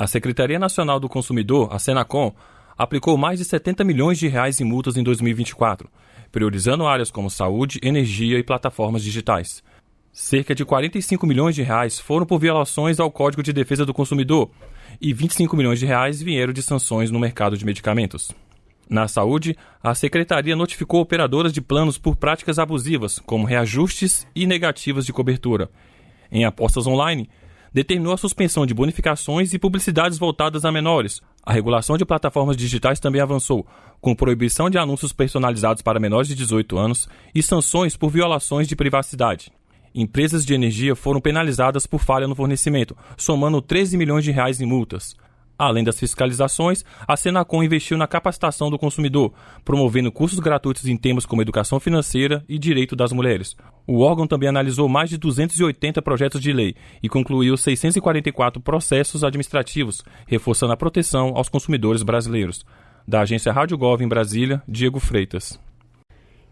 A Secretaria Nacional do Consumidor, a Senacom, aplicou mais de 70 milhões de reais em multas em 2024, priorizando áreas como saúde, energia e plataformas digitais. Cerca de 45 milhões de reais foram por violações ao Código de Defesa do Consumidor e 25 milhões de reais vieram de sanções no mercado de medicamentos. Na saúde, a Secretaria notificou operadoras de planos por práticas abusivas, como reajustes e negativas de cobertura. Em apostas online, determinou a suspensão de bonificações e publicidades voltadas a menores. A regulação de plataformas digitais também avançou, com proibição de anúncios personalizados para menores de 18 anos e sanções por violações de privacidade. Empresas de energia foram penalizadas por falha no fornecimento, somando 13 milhões de reais em multas. Além das fiscalizações, a Senacom investiu na capacitação do consumidor, promovendo cursos gratuitos em temas como educação financeira e direito das mulheres. O órgão também analisou mais de 280 projetos de lei e concluiu 644 processos administrativos, reforçando a proteção aos consumidores brasileiros. Da agência Rádio Gov em Brasília, Diego Freitas.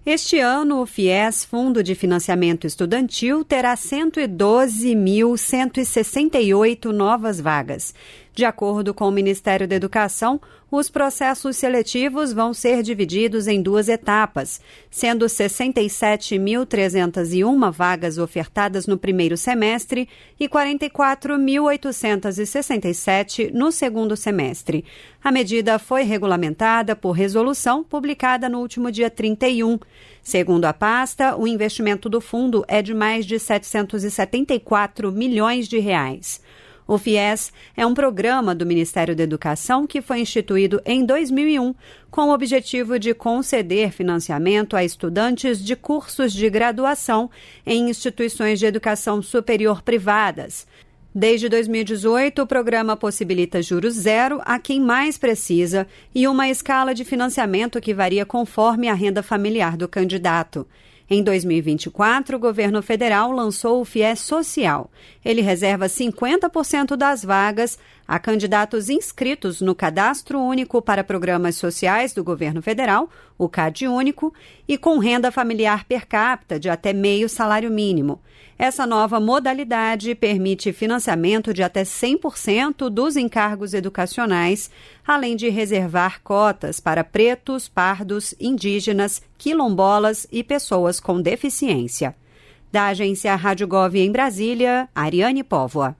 Este ano, o FIES, Fundo de Financiamento Estudantil, terá 112.168 novas vagas. De acordo com o Ministério da Educação, os processos seletivos vão ser divididos em 2 etapas, sendo 67.301 vagas ofertadas no primeiro semestre e 44.867 no segundo semestre. A medida foi regulamentada por resolução publicada no último dia 31. Segundo a pasta, o investimento do fundo é de mais de 774 milhões de reais. O FIES é um programa do Ministério da Educação que foi instituído em 2001 com o objetivo de conceder financiamento a estudantes de cursos de graduação em instituições de educação superior privadas. Desde 2018, o programa possibilita juros zero a quem mais precisa e uma escala de financiamento que varia conforme a renda familiar do candidato. Em 2024, o governo federal lançou o FIES Social. Ele reserva 50% das vagas a candidatos inscritos no Cadastro Único para Programas Sociais do governo federal, o CadÚnico, e com renda familiar per capita de até meio salário mínimo. Essa nova modalidade permite financiamento de até 100% dos encargos educacionais, além de reservar cotas para pretos, pardos, indígenas, quilombolas e pessoas com deficiência. Da agência Rádio Gov em Brasília, Ariane Póvoa.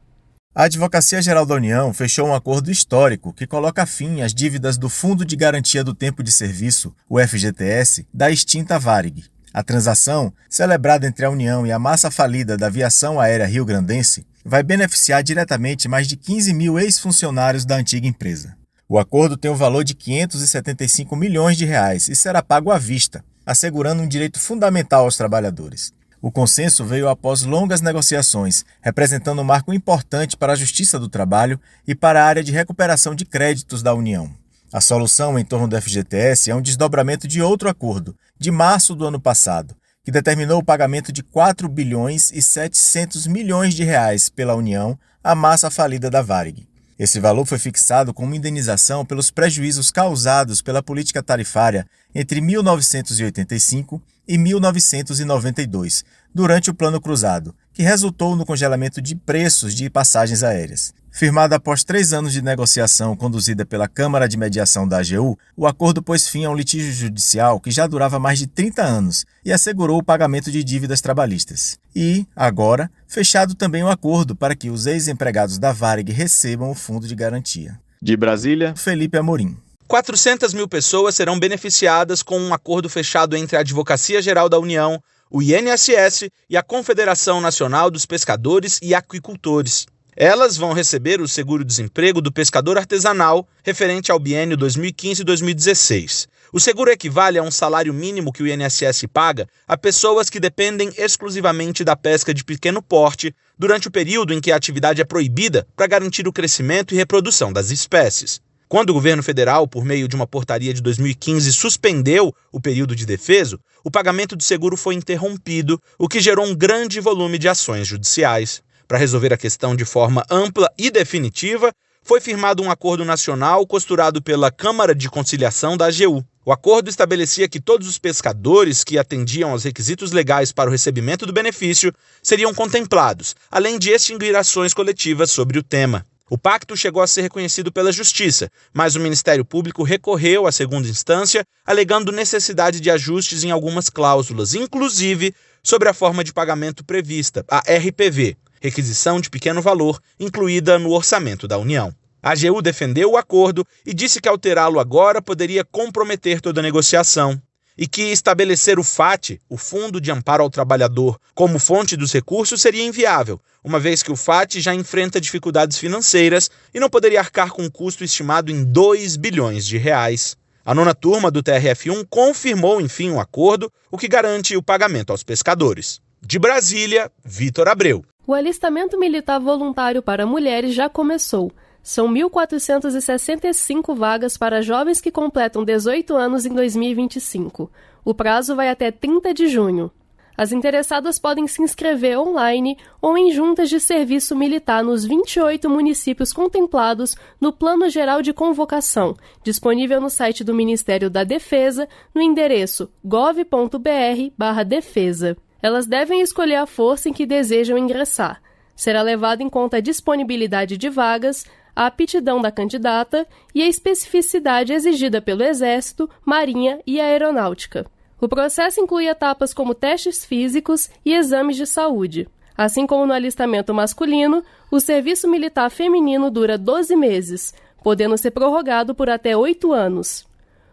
A Advocacia Geral da União fechou um acordo histórico que coloca fim às dívidas do Fundo de Garantia do Tempo de Serviço, o FGTS, da extinta Varig. A transação, celebrada entre a União e a massa falida da aviação aérea rio-grandense, vai beneficiar diretamente mais de 15 mil ex-funcionários da antiga empresa. O acordo tem o valor de 575 milhões de reais e será pago à vista, assegurando um direito fundamental aos trabalhadores. O consenso veio após longas negociações, representando um marco importante para a Justiça do Trabalho e para a área de recuperação de créditos da União. A solução em torno do FGTS é um desdobramento de outro acordo, de março do ano passado, que determinou o pagamento de 4 bilhões e 700 milhões de reais pela União à massa falida da Varig. Esse valor foi fixado como indenização pelos prejuízos causados pela política tarifária entre 1985 e 1992, durante o Plano Cruzado, que resultou no congelamento de preços de passagens aéreas. Firmado após 3 anos de negociação conduzida pela Câmara de Mediação da AGU, o acordo pôs fim a um litígio judicial que já durava mais de 30 anos e assegurou o pagamento de dívidas trabalhistas. E, agora, fechado também um acordo para que os ex-empregados da Varig recebam o fundo de garantia. De Brasília, Felipe Amorim. 400 mil pessoas serão beneficiadas com um acordo fechado entre a Advocacia Geral da União, o INSS e a Confederação Nacional dos Pescadores e Aquicultores. Elas vão receber o seguro-desemprego do pescador artesanal, referente ao biênio 2015-2016. O seguro equivale a um salário mínimo que o INSS paga a pessoas que dependem exclusivamente da pesca de pequeno porte durante o período em que a atividade é proibida para garantir o crescimento e reprodução das espécies. Quando o governo federal, por meio de uma portaria de 2015, suspendeu o período de defeso, o pagamento do seguro foi interrompido, o que gerou um grande volume de ações judiciais. Para resolver a questão de forma ampla e definitiva, foi firmado um acordo nacional costurado pela Câmara de Conciliação da AGU. O acordo estabelecia que todos os pescadores que atendiam aos requisitos legais para o recebimento do benefício seriam contemplados, além de extinguir ações coletivas sobre o tema. O pacto chegou a ser reconhecido pela Justiça, mas o Ministério Público recorreu à segunda instância, alegando necessidade de ajustes em algumas cláusulas, inclusive sobre a forma de pagamento prevista, a RPV, requisição de pequeno valor, incluída no orçamento da União. A AGU defendeu o acordo e disse que alterá-lo agora poderia comprometer toda a negociação e que estabelecer o FAT, o Fundo de Amparo ao Trabalhador, como fonte dos recursos seria inviável, uma vez que o FAT já enfrenta dificuldades financeiras e não poderia arcar com um custo estimado em 2 bilhões de reais. A 9ª turma do TRF1 confirmou, enfim, o acordo, o que garante o pagamento aos pescadores. De Brasília, Vitor Abreu. O alistamento militar voluntário para mulheres já começou. São 1.465 vagas para jovens que completam 18 anos em 2025. O prazo vai até 30 de junho. As interessadas podem se inscrever online ou em juntas de serviço militar nos 28 municípios contemplados no Plano Geral de Convocação, disponível no site do Ministério da Defesa, no endereço gov.br/defesa. Elas devem escolher a força em que desejam ingressar. Será levado em conta a disponibilidade de vagas, a aptidão da candidata e a especificidade exigida pelo Exército, Marinha e Aeronáutica. O processo inclui etapas como testes físicos e exames de saúde. Assim como no alistamento masculino, o serviço militar feminino dura 12 meses, podendo ser prorrogado por até 8 anos.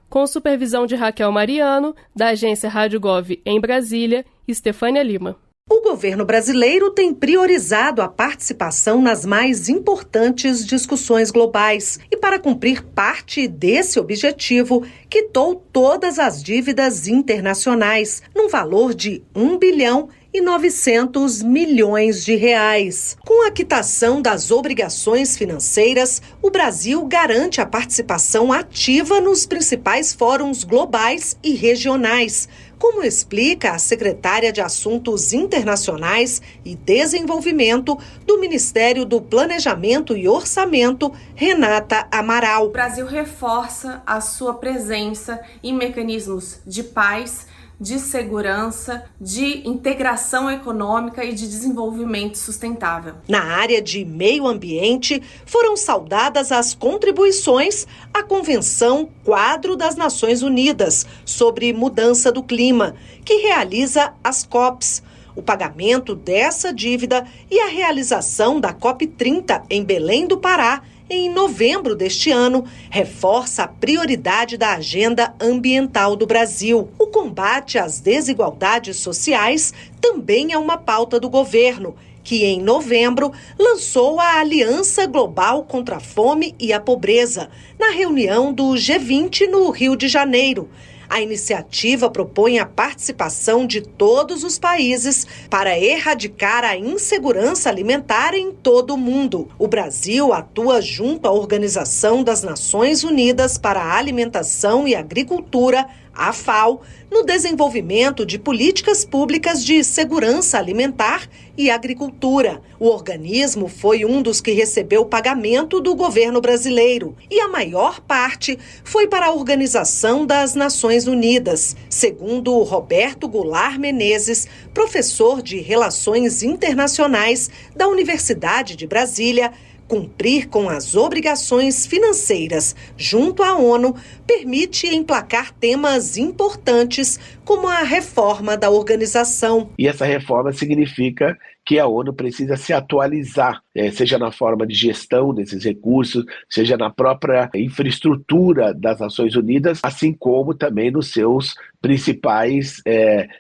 Com supervisão de Raquel Mariano, da agência Rádio Gov em Brasília, Estefânia Lima. O governo brasileiro tem priorizado a participação nas mais importantes discussões globais e, para cumprir parte desse objetivo, quitou todas as dívidas internacionais, num valor de 1 bilhão e 900 milhões de reais. Com a quitação das obrigações financeiras, o Brasil garante a participação ativa nos principais fóruns globais e regionais, como explica a secretária de Assuntos Internacionais e Desenvolvimento do Ministério do Planejamento e Orçamento, Renata Amaral. O Brasil reforça a sua presença em mecanismos de paz, de segurança, de integração econômica e de desenvolvimento sustentável. Na área de meio ambiente, foram saudadas as contribuições à Convenção Quadro das Nações Unidas sobre Mudança do Clima, que realiza as COPs. O pagamento dessa dívida e a realização da COP30 em Belém do Pará, em novembro deste ano, reforça a prioridade da agenda ambiental do Brasil. O combate às desigualdades sociais também é uma pauta do governo, que em novembro lançou a Aliança Global contra a Fome e a Pobreza, na reunião do G20 no Rio de Janeiro. A iniciativa propõe a participação de todos os países para erradicar a insegurança alimentar em todo o mundo. O Brasil atua junto à Organização das Nações Unidas para a Alimentação e Agricultura, a FAO, no desenvolvimento de políticas públicas de segurança alimentar e agricultura. O organismo foi um dos que recebeu pagamento do governo brasileiro e a maior parte foi para a Organização das Nações Unidas. Segundo Roberto Goulart Menezes, professor de Relações Internacionais da Universidade de Brasília, cumprir com as obrigações financeiras junto à ONU permite emplacar temas importantes como a reforma da organização. E essa reforma significa que a ONU precisa se atualizar, seja na forma de gestão desses recursos, seja na própria infraestrutura das Nações Unidas, assim como também nos seus principais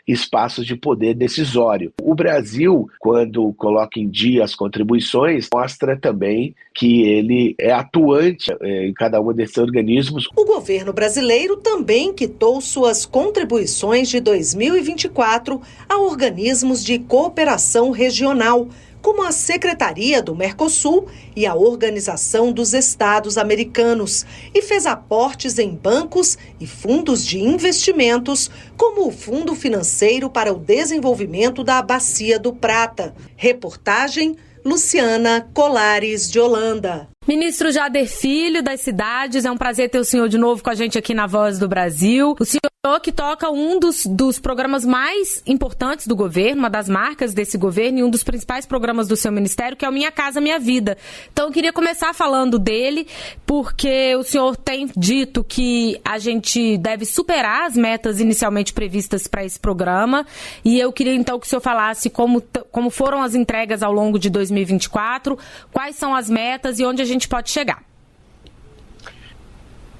espaços de poder decisório. O Brasil, quando coloca em dia as contribuições, mostra também que ele é atuante em cada um desses organismos. O governo brasileiro também quitou suas contribuições de 2024 a organismos de cooperação regional, como a Secretaria do Mercosul e a Organização dos Estados Americanos, e fez aportes em bancos e fundos de investimentos, como o Fundo Financeiro para o Desenvolvimento da Bacia do Prata. Reportagem Luciana Colares de Holanda. Ministro Jader Filho, das Cidades, é um prazer ter o senhor de novo com a gente aqui na Voz do Brasil. O senhor que toca um dos programas mais importantes do governo, uma das marcas desse governo e um dos principais programas do seu ministério, que é o Minha Casa Minha Vida. Então eu queria começar falando dele, porque o senhor tem dito que a gente deve superar as metas inicialmente previstas para esse programa, e eu queria então que o senhor falasse como foram as entregas ao longo de 2024, quais são as metas e onde a gente pode chegar.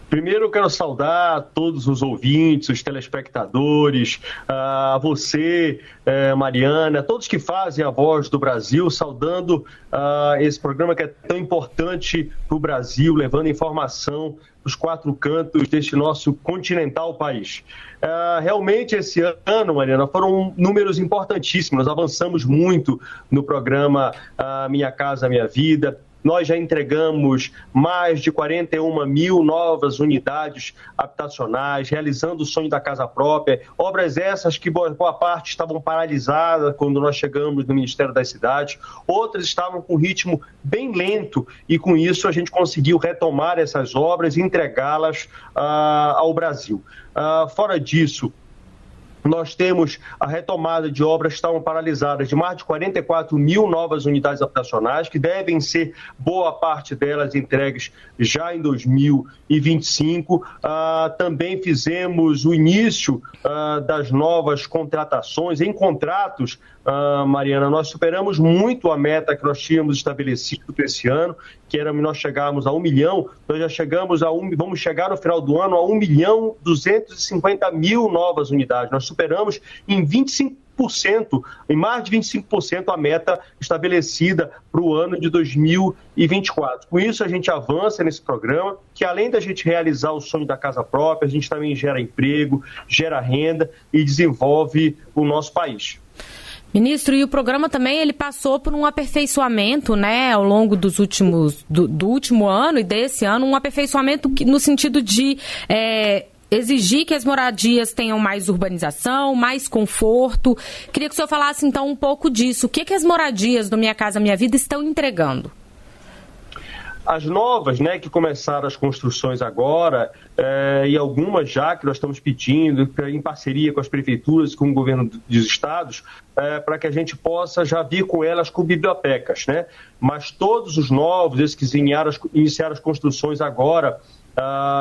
Primeiro eu quero saudar todos os ouvintes, os telespectadores, a você, Mariana, todos que fazem a Voz do Brasil, saudando esse programa que é tão importante para o Brasil, levando informação para os 4 cantos deste nosso continental país. Realmente esse ano, Mariana, foram números importantíssimos, nós avançamos muito no programa Minha Casa Minha Vida. Nós já entregamos mais de 41 mil novas unidades habitacionais, realizando o sonho da casa própria. Obras essas que boa parte estavam paralisadas quando nós chegamos no Ministério das Cidades. Outras estavam com ritmo bem lento e com isso a gente conseguiu retomar essas obras e entregá-las ao Brasil. Fora disso, nós temos a retomada de obras que estavam paralisadas de mais de 44 mil novas unidades habitacionais, que devem ser, boa parte delas, entregues já em 2025. Também fizemos o início das novas contratações. Em contratos, Mariana, nós superamos muito a meta que nós tínhamos estabelecido para esse ano, que era nós chegarmos a 1 milhão, nós já chegamos vamos chegar no final do ano a 1.250.000 novas unidades. Nós superamos em 25%, em mais de 25% a meta estabelecida para o ano de 2024. Com isso, a gente avança nesse programa, que além da gente realizar o sonho da casa própria, a gente também gera emprego, gera renda e desenvolve o nosso país. Ministro, e o programa também ele passou por um aperfeiçoamento, né, ao longo do último ano e desse ano, um aperfeiçoamento no sentido de exigir que as moradias tenham mais urbanização, mais conforto. Queria que o senhor falasse então um pouco disso. O que as moradias do Minha Casa Minha Vida estão entregando? As novas, né, que começaram as construções agora, e algumas já que nós estamos pedindo, em parceria com as prefeituras, com o governo dos estados, para que a gente possa já vir com elas com bibliotecas, né? Mas todos os novos, esses que iniciaram as construções agora,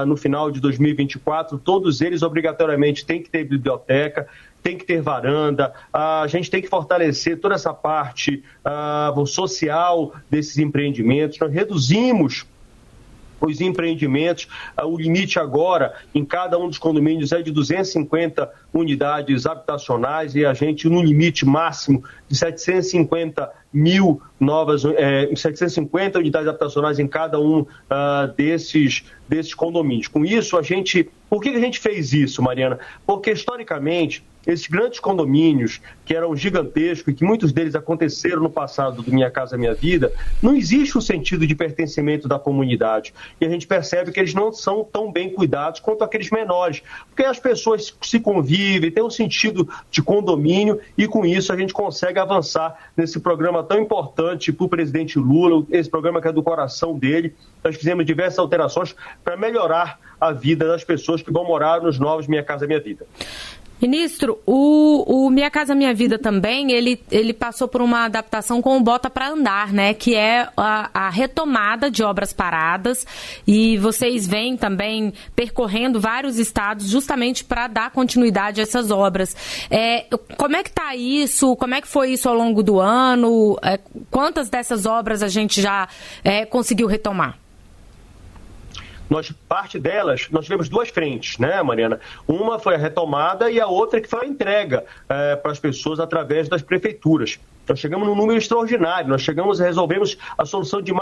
no final de 2024, todos eles obrigatoriamente têm que ter biblioteca, tem que ter varanda, a gente tem que fortalecer toda essa parte social desses empreendimentos. Nós reduzimos os empreendimentos, o limite agora em cada um dos condomínios é de 250 unidades habitacionais e a gente no limite máximo de 750 unidades habitacionais em cada um desses condomínios. Com isso, por que a gente fez isso, Mariana? Porque historicamente esses grandes condomínios, que eram gigantescos e que muitos deles aconteceram no passado do Minha Casa Minha Vida, não existe um sentido de pertencimento da comunidade. E a gente percebe que eles não são tão bem cuidados quanto aqueles menores. Porque as pessoas se convivem, têm um sentido de condomínio e com isso a gente consegue avançar nesse programa tão importante para o presidente Lula, esse programa que é do coração dele. Nós fizemos diversas alterações para melhorar a vida das pessoas que vão morar nos novos Minha Casa Minha Vida. Ministro, o Minha Casa Minha Vida também, ele passou por uma adaptação com o Bota para Andar, né? Que é a retomada de obras paradas e vocês vêm também percorrendo vários estados justamente para dar continuidade a essas obras. Como é que está isso? Como é que foi isso ao longo do ano? Quantas dessas obras a gente já conseguiu retomar? Parte delas, nós tivemos 2 frentes, né, Mariana? Uma foi a retomada e a outra que foi a entrega para as pessoas através das prefeituras. Nós chegamos num número extraordinário, resolvemos a solução de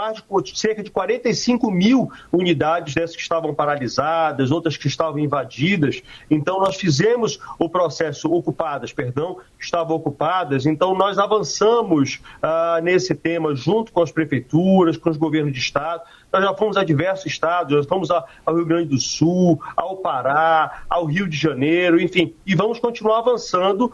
cerca de 45 mil unidades dessas que estavam paralisadas, outras que estavam invadidas. Então, nós fizemos o processo estavam ocupadas. Então, nós avançamos nesse tema junto com as prefeituras, com os governos de estado. Nós já fomos a diversos estados, nós fomos ao Rio Grande do Sul, ao Pará, ao Rio de Janeiro, enfim, e vamos continuar avançando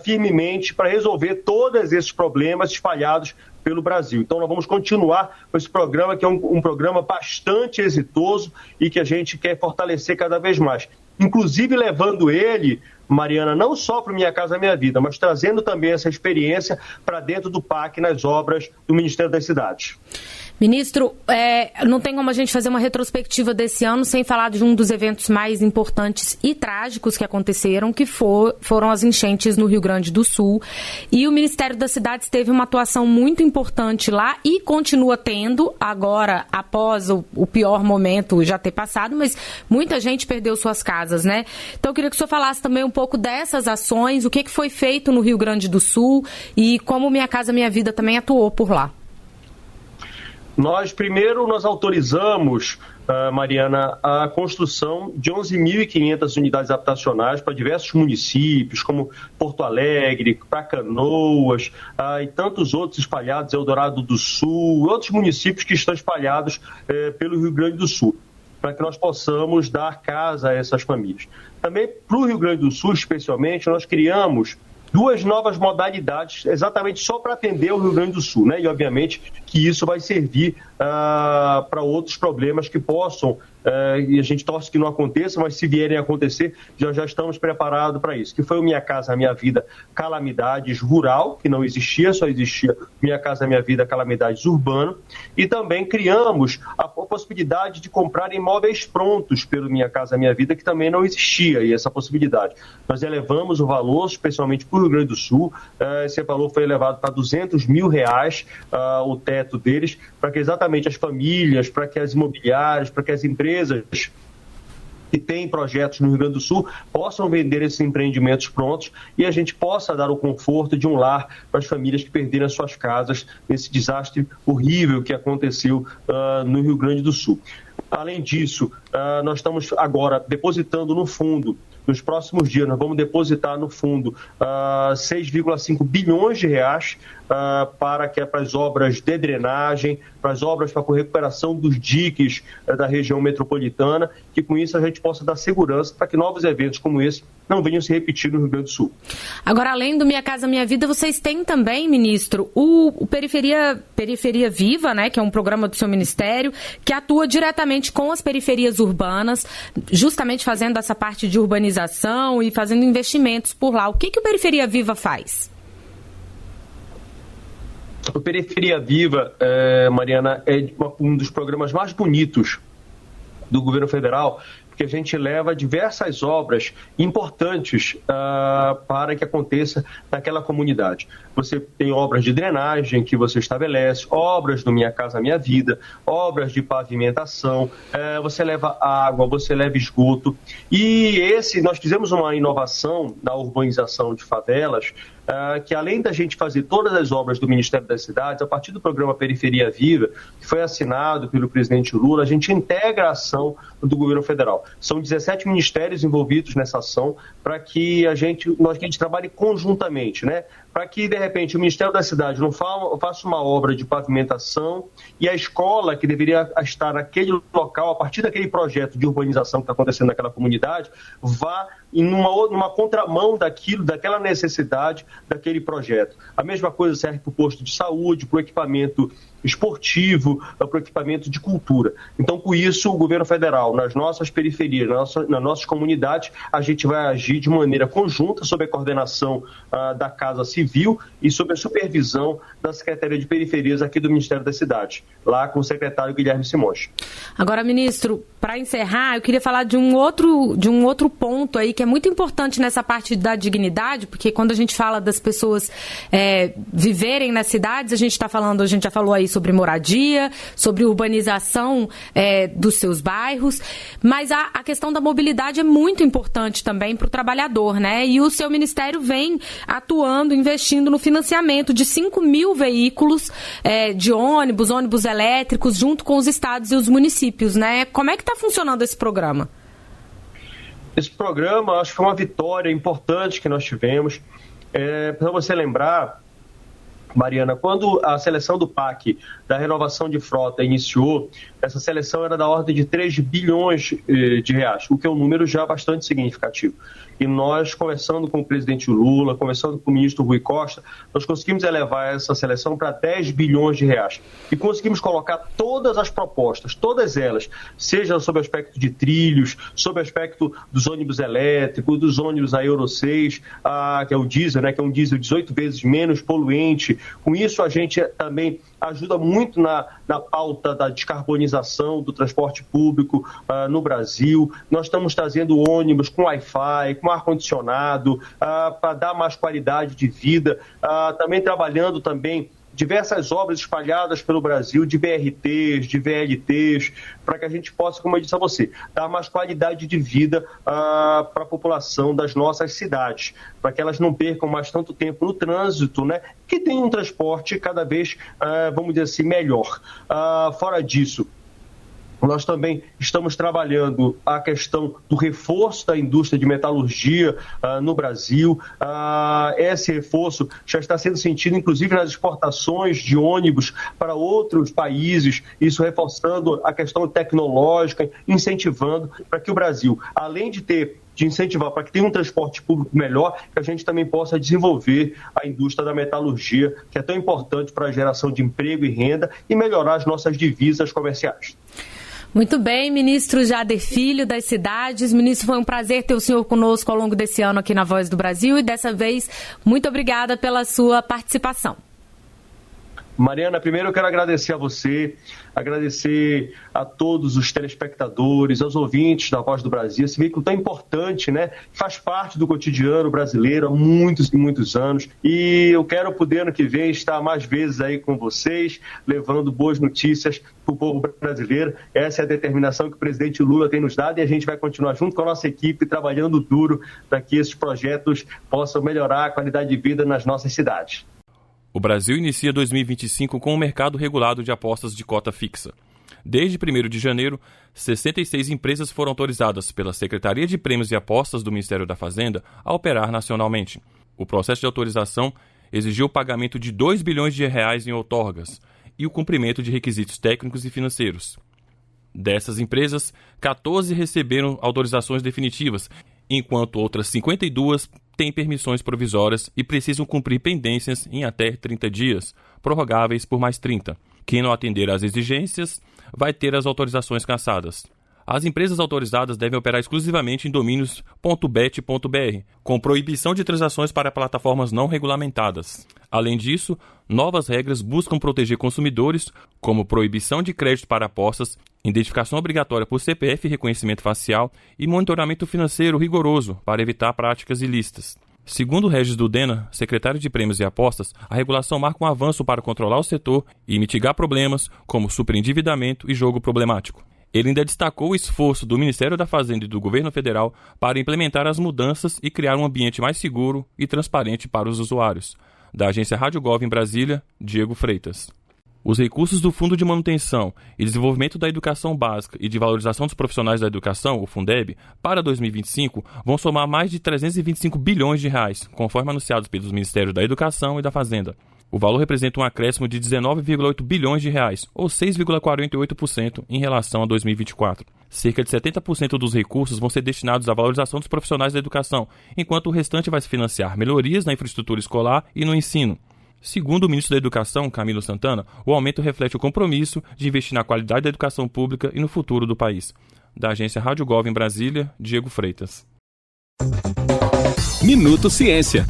firmemente para resolver todos esses problemas espalhados pelo Brasil. Então nós vamos continuar com esse programa, que é um programa bastante exitoso e que a gente quer fortalecer cada vez mais. Inclusive levando ele, Mariana, não só para o Minha Casa Minha Vida, mas trazendo também essa experiência para dentro do PAC nas obras do Ministério das Cidades. Ministro, não tem como a gente fazer uma retrospectiva desse ano sem falar de um dos eventos mais importantes e trágicos que aconteceram, que foram as enchentes no Rio Grande do Sul. E o Ministério das Cidades teve uma atuação muito importante lá e continua tendo, agora, após o pior momento já ter passado, mas muita gente perdeu suas casas, né? Então eu queria que o senhor falasse também um pouco dessas ações, o que foi feito no Rio Grande do Sul e como Minha Casa Minha Vida também atuou por lá. Nós autorizamos, Mariana, a construção de 11.500 unidades habitacionais para diversos municípios, como Porto Alegre, para Canoas e tantos outros espalhados, Eldorado do Sul, outros municípios que estão espalhados pelo Rio Grande do Sul, para que nós possamos dar casa a essas famílias. Também para o Rio Grande do Sul, especialmente, nós criamos 2 novas modalidades exatamente só para atender o Rio Grande do Sul, né? E obviamente que isso vai servir para outros problemas que possam, e a gente torce que não aconteça, mas se vierem a acontecer, já estamos preparados para isso, que foi o Minha Casa Minha Vida Calamidades Rural, que não existia, só existia Minha Casa Minha Vida Calamidades Urbano, e também criamos a possibilidade de comprar imóveis prontos pelo Minha Casa Minha Vida, que também não existia, e essa possibilidade. Nós elevamos o valor, especialmente para o Rio Grande do Sul, esse valor foi elevado para R$200 mil, o teto deles, para que exatamente as famílias, para que as imobiliárias, para que as empresas que têm projetos no Rio Grande do Sul possam vender esses empreendimentos prontos e a gente possa dar o conforto de um lar para as famílias que perderam as suas casas nesse desastre horrível que aconteceu no Rio Grande do Sul. Além disso, nós estamos agora depositando no fundo, nos próximos dias, nós vamos depositar no fundo 6,5 bilhões de reais para as obras de drenagem, para as obras para a recuperação dos diques da região metropolitana, que com isso a gente possa dar segurança para que novos eventos como esse não venham se repetir no Rio Grande do Sul. Agora, além do Minha Casa Minha Vida, vocês têm também, ministro, o Periferia Viva, né, que é um programa do seu ministério, que atua diretamente com as periferias urbanas, justamente fazendo essa parte de urbanização e fazendo investimentos por lá. O que o Periferia Viva faz? O Periferia Viva, Mariana, é um dos programas mais bonitos do governo federal, porque a gente leva diversas obras importantes para que aconteça naquela comunidade. Você tem obras de drenagem que você estabelece, obras do Minha Casa Minha Vida, obras de pavimentação, você leva água, você leva esgoto. E nós fizemos uma inovação na urbanização de favelas, que além da gente fazer todas as obras do Ministério das Cidades, a partir do programa Periferia Viva, que foi assinado pelo presidente Lula, a gente integra a ação do governo federal. São 17 ministérios envolvidos nessa ação para que a gente trabalhe conjuntamente, né? Para que, de repente, o Ministério da Cidade não faça uma obra de pavimentação e a escola, que deveria estar naquele local, a partir daquele projeto de urbanização que está acontecendo naquela comunidade, vá em uma contramão daquela necessidade daquele projeto. A mesma coisa serve para o posto de saúde, para o equipamento esportivo, para o equipamento de cultura. Então, com isso, o governo federal, nas nossas periferias, nas nossas comunidades, a gente vai agir de maneira conjunta, sob a coordenação da Casa Civil e sob a supervisão da Secretaria de Periferias aqui do Ministério da Cidade, lá com o secretário Guilherme Simões. Agora, ministro, para encerrar, eu queria falar de um outro ponto aí que é muito importante nessa parte da dignidade, porque quando a gente fala das pessoas viverem nas cidades, a gente já falou aí sobre moradia, sobre urbanização dos seus bairros, mas a questão da mobilidade é muito importante também para o trabalhador, né? E o seu ministério vem atuando, investindo no financiamento de 5 mil veículos de ônibus elétricos, junto com os estados e os municípios, né? Como é que está funcionando esse programa? Esse programa, acho que foi uma vitória importante que nós tivemos. Para você lembrar, Mariana, quando a seleção do PAC, da renovação de frota, iniciou, essa seleção era da ordem de 3 bilhões de reais, o que é um número já bastante significativo. E nós, conversando com o presidente Lula, conversando com o ministro Rui Costa, nós conseguimos elevar essa seleção para 10 bilhões de reais. E conseguimos colocar todas as propostas, todas elas, seja sob o aspecto de trilhos, sob o aspecto dos ônibus elétricos, dos ônibus a Euro 6, que é o diesel, né, que é um diesel 18 vezes menos poluente. Com isso, a gente também ajuda muito na pauta da descarbonização do transporte público no Brasil. Nós estamos trazendo ônibus com Wi-Fi, com ar-condicionado, para dar mais qualidade de vida, também trabalhando diversas obras espalhadas pelo Brasil, de BRTs, de VLTs, para que a gente possa, como eu disse a você, dar mais qualidade de vida para a população das nossas cidades, para que elas não percam mais tanto tempo no trânsito, né? Que tem um transporte cada vez, vamos dizer assim, melhor. Fora disso, nós também estamos trabalhando a questão do reforço da indústria de metalurgia no Brasil. Esse reforço já está sendo sentido, inclusive, nas exportações de ônibus para outros países, isso reforçando a questão tecnológica, incentivando para que o Brasil, além de incentivar para que tenha um transporte público melhor, que a gente também possa desenvolver a indústria da metalurgia, que é tão importante para a geração de emprego e renda e melhorar as nossas divisas comerciais. Muito bem, ministro Jader Filho, das Cidades. Ministro, foi um prazer ter o senhor conosco ao longo desse ano aqui na Voz do Brasil e dessa vez, muito obrigada pela sua participação. Mariana, primeiro eu quero agradecer a você, agradecer a todos os telespectadores, aos ouvintes da Voz do Brasil, esse veículo tão importante, né? Faz parte do cotidiano brasileiro há muitos e muitos anos, e eu quero poder ano que vem estar mais vezes aí com vocês, levando boas notícias para o povo brasileiro. Essa é a determinação que o presidente Lula tem nos dado, e a gente vai continuar junto com a nossa equipe, trabalhando duro para que esses projetos possam melhorar a qualidade de vida nas nossas cidades. O Brasil inicia 2025 com um mercado regulado de apostas de cota fixa. Desde 1º de janeiro, 66 empresas foram autorizadas pela Secretaria de Prêmios e Apostas do Ministério da Fazenda a operar nacionalmente. O processo de autorização exigiu o pagamento de 2 bilhões de reais em outorgas e o cumprimento de requisitos técnicos e financeiros. Dessas empresas, 14 receberam autorizações definitivas, enquanto outras 52 têm permissões provisórias e precisam cumprir pendências em até 30 dias, prorrogáveis por mais 30. Quem não atender às exigências vai ter as autorizações cassadas. As empresas autorizadas devem operar exclusivamente em domínios .bet.br, com proibição de transações para plataformas não regulamentadas. Além disso, novas regras buscam proteger consumidores, como proibição de crédito para apostas, identificação obrigatória por CPF e reconhecimento facial e monitoramento financeiro rigoroso para evitar práticas ilícitas. Segundo Regis Dudena, secretário de Prêmios e Apostas, a regulação marca um avanço para controlar o setor e mitigar problemas como superendividamento e jogo problemático. Ele ainda destacou o esforço do Ministério da Fazenda e do Governo Federal para implementar as mudanças e criar um ambiente mais seguro e transparente para os usuários. Da agência Rádio Gov em Brasília, Diego Freitas. Os recursos do Fundo de Manutenção e Desenvolvimento da Educação Básica e de Valorização dos Profissionais da Educação, o Fundeb, para 2025 vão somar mais de 325 bilhões de reais, conforme anunciados pelos Ministérios da Educação e da Fazenda. O valor representa um acréscimo de 19,8 bilhões de reais, ou 6,48% em relação a 2024. Cerca de 70% dos recursos vão ser destinados à valorização dos profissionais da educação, enquanto o restante vai se financiar melhorias na infraestrutura escolar e no ensino. Segundo o ministro da Educação, Camilo Santana, o aumento reflete o compromisso de investir na qualidade da educação pública e no futuro do país. Da agência Rádio Gov em Brasília, Diego Freitas. Minuto Ciência.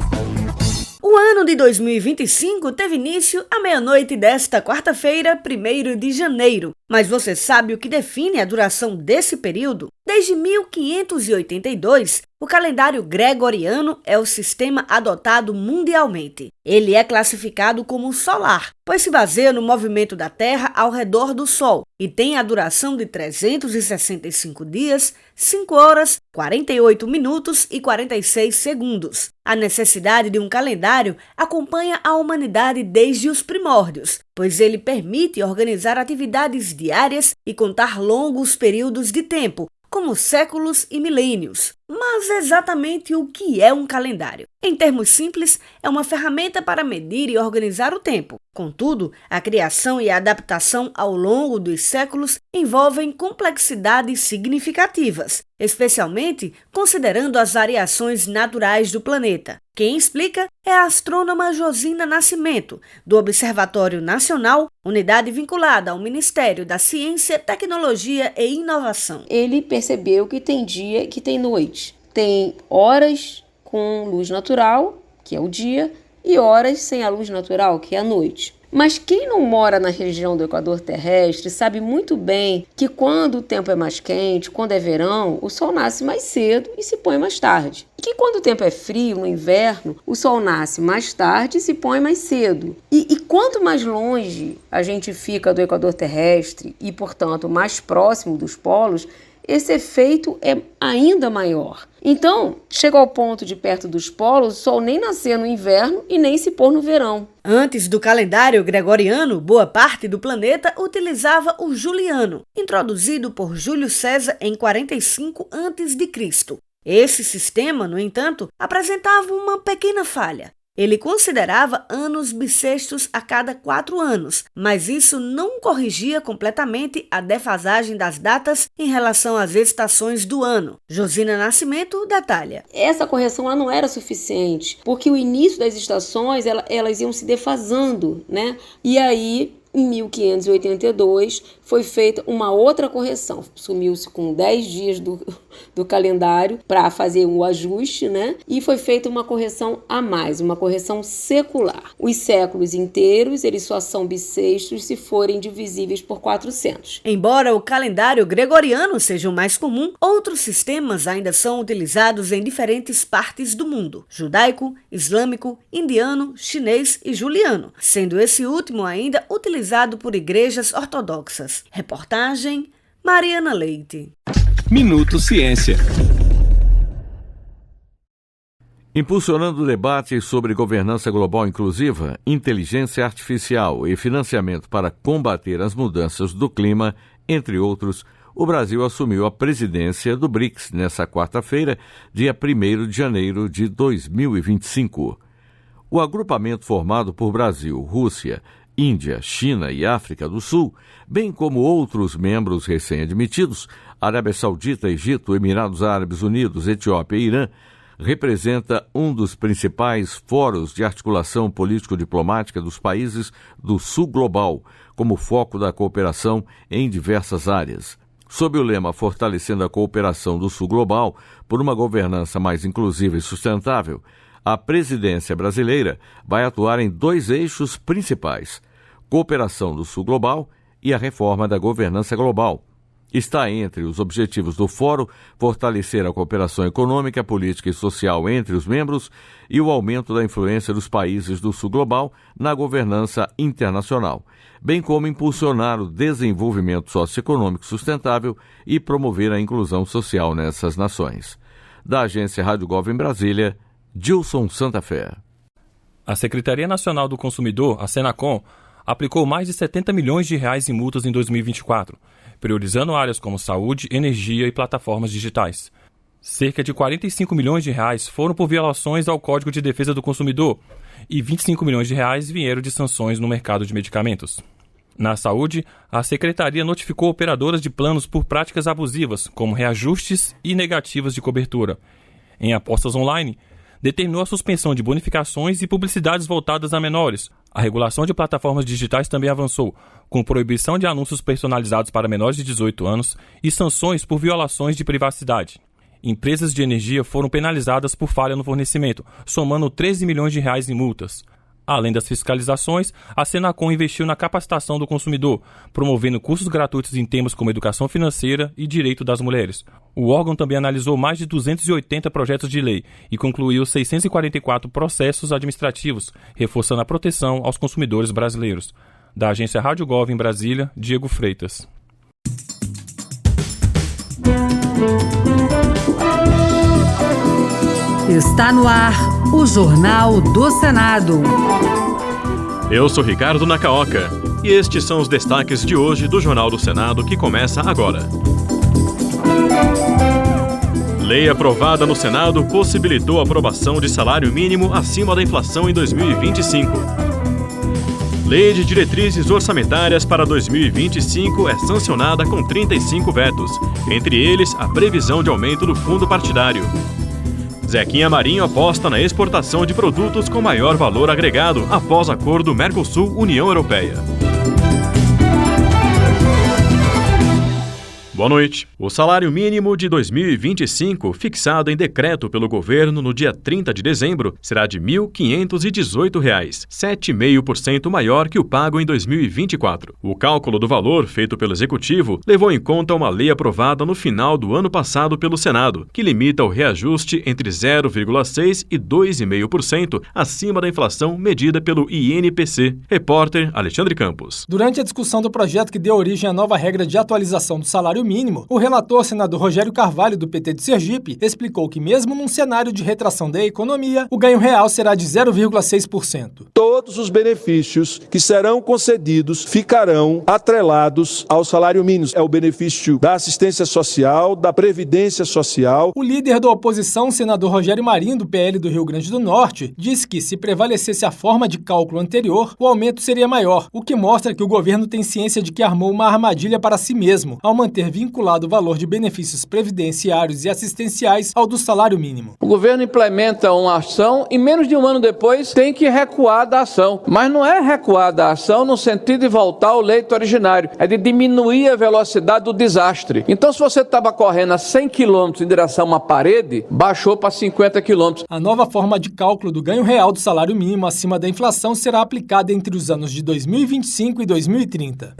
O ano de 2025 teve início à meia-noite desta quarta-feira, 1º de janeiro. Mas você sabe o que define a duração desse período? Desde 1582, o calendário gregoriano é o sistema adotado mundialmente. Ele é classificado como solar, pois se baseia no movimento da Terra ao redor do Sol e tem a duração de 365 dias, 5 horas, 48 minutos e 46 segundos. A necessidade de um calendário acompanha a humanidade desde os primórdios, pois ele permite organizar atividades diárias e contar longos períodos de tempo, como séculos e milênios. Mas exatamente o que é um calendário? Em termos simples, é uma ferramenta para medir e organizar o tempo. Contudo, a criação e a adaptação ao longo dos séculos envolvem complexidades significativas, especialmente considerando as variações naturais do planeta. Quem explica é a astrônoma Josina Nascimento, do Observatório Nacional, unidade vinculada ao Ministério da Ciência, Tecnologia e Inovação. Ele percebeu que tem dia e que tem noite. Tem horas com luz natural, que é o dia, e horas sem a luz natural, que é a noite. Mas quem não mora na região do Equador terrestre sabe muito bem que quando o tempo é mais quente, quando é verão, o sol nasce mais cedo e se põe mais tarde. E que quando o tempo é frio, no inverno, o sol nasce mais tarde e se põe mais cedo. E quanto mais longe a gente fica do Equador terrestre e, portanto, mais próximo dos polos, esse efeito é ainda maior. Então, chega ao ponto de perto dos polos, o sol nem nascer no inverno e nem se pôr no verão. Antes do calendário gregoriano, boa parte do planeta utilizava o juliano, introduzido por Júlio César em 45 a.C. Esse sistema, no entanto, apresentava uma pequena falha. Ele considerava anos bissextos a cada 4 anos, mas isso não corrigia completamente a defasagem das datas em relação às estações do ano. Josina Nascimento detalha. Essa correção lá não era suficiente, porque o início das estações elas iam se defasando, né? E aí, em 1582, foi feita uma outra correção. Sumiu-se com 10 dias do calendário para fazer o ajuste, né? E foi feita uma correção a mais, uma correção secular. Os séculos inteiros, eles só são bissextos se forem divisíveis por 400. Embora o calendário gregoriano seja o mais comum, outros sistemas ainda são utilizados em diferentes partes do mundo: judaico, islâmico, indiano, chinês e juliano, sendo esse último ainda utilizado por igrejas ortodoxas. Reportagem Mariana Leite. Minuto Ciência. Impulsionando debates sobre governança global inclusiva, inteligência artificial e financiamento para combater as mudanças do clima, entre outros, o Brasil assumiu a presidência do BRICS nesta quarta-feira, dia 1º de janeiro de 2025. O agrupamento formado por Brasil, Rússia, Índia, China e África do Sul, bem como outros membros recém-admitidos, Arábia Saudita, Egito, Emirados Árabes Unidos, Etiópia e Irã, representa um dos principais fóruns de articulação político-diplomática dos países do Sul Global, como foco da cooperação em diversas áreas. Sob o lema Fortalecendo a Cooperação do Sul Global por uma governança mais inclusiva e sustentável, a presidência brasileira vai atuar em 2 eixos principais: cooperação do Sul Global e a reforma da governança global. Está entre os objetivos do Fórum fortalecer a cooperação econômica, política e social entre os membros e o aumento da influência dos países do Sul Global na governança internacional, bem como impulsionar o desenvolvimento socioeconômico sustentável e promover a inclusão social nessas nações. Da agência Rádio Gov em Brasília, Gilson Santa Fé. A Secretaria Nacional do Consumidor, a Senacom, aplicou mais de 70 milhões de reais em multas em 2024, priorizando áreas como saúde, energia e plataformas digitais. Cerca de 45 milhões de reais foram por violações ao Código de Defesa do Consumidor e 25 milhões de reais vieram de sanções no mercado de medicamentos. Na saúde, a Secretaria notificou operadoras de planos por práticas abusivas, como reajustes e negativas de cobertura. Em apostas online, determinou a suspensão de bonificações e publicidades voltadas a menores. A regulação de plataformas digitais também avançou, com proibição de anúncios personalizados para menores de 18 anos e sanções por violações de privacidade. Empresas de energia foram penalizadas por falha no fornecimento, somando 13 milhões de reais em multas. Além das fiscalizações, a Senacom investiu na capacitação do consumidor, promovendo cursos gratuitos em temas como educação financeira e direito das mulheres. O órgão também analisou mais de 280 projetos de lei e concluiu 644 processos administrativos, reforçando a proteção aos consumidores brasileiros. Da agência Rádio Gov em Brasília, Diego Freitas. Está no ar o Jornal do Senado. Eu sou Ricardo Nacaoca e estes são os destaques de hoje do Jornal do Senado que começa agora. Lei aprovada no Senado possibilitou a aprovação de salário mínimo acima da inflação em 2025. Lei de Diretrizes Orçamentárias para 2025 é sancionada com 35 vetos, entre eles a previsão de aumento do fundo partidário. Zequinha Marinho aposta na exportação de produtos com maior valor agregado após acordo Mercosul-União Europeia. Boa noite. O salário mínimo de 2025, fixado em decreto pelo governo no dia 30 de dezembro, será de R$ 1.518, 7,5% maior que o pago em 2024. O cálculo do valor feito pelo Executivo levou em conta uma lei aprovada no final do ano passado pelo Senado, que limita o reajuste entre 0,6% e 2,5% acima da inflação medida pelo INPC. Repórter Alexandre Campos. Durante a discussão do projeto que deu origem à nova regra de atualização do salário mínimo, o relator senador Rogério Carvalho, do PT de Sergipe, explicou que mesmo num cenário de retração da economia, o ganho real será de 0,6%. Todos os benefícios que serão concedidos ficarão atrelados ao salário mínimo. É o benefício da assistência social, da previdência social. O líder da oposição, senador Rogério Marinho, do PL do Rio Grande do Norte, disse que, se prevalecesse a forma de cálculo anterior, o aumento seria maior, o que mostra que o governo tem ciência de que armou uma armadilha para si mesmo, ao manter vinculado o valor de benefícios previdenciários e assistenciais ao do salário mínimo. O governo implementa uma ação e menos de um ano depois tem que recuar da ação. Mas não é recuar da ação no sentido de voltar ao leito originário, é de diminuir a velocidade do desastre. Então, se você estava correndo a 100 km em direção a uma parede, baixou para 50 km. A nova forma de cálculo do ganho real do salário mínimo acima da inflação será aplicada entre os anos de 2025 e 2030.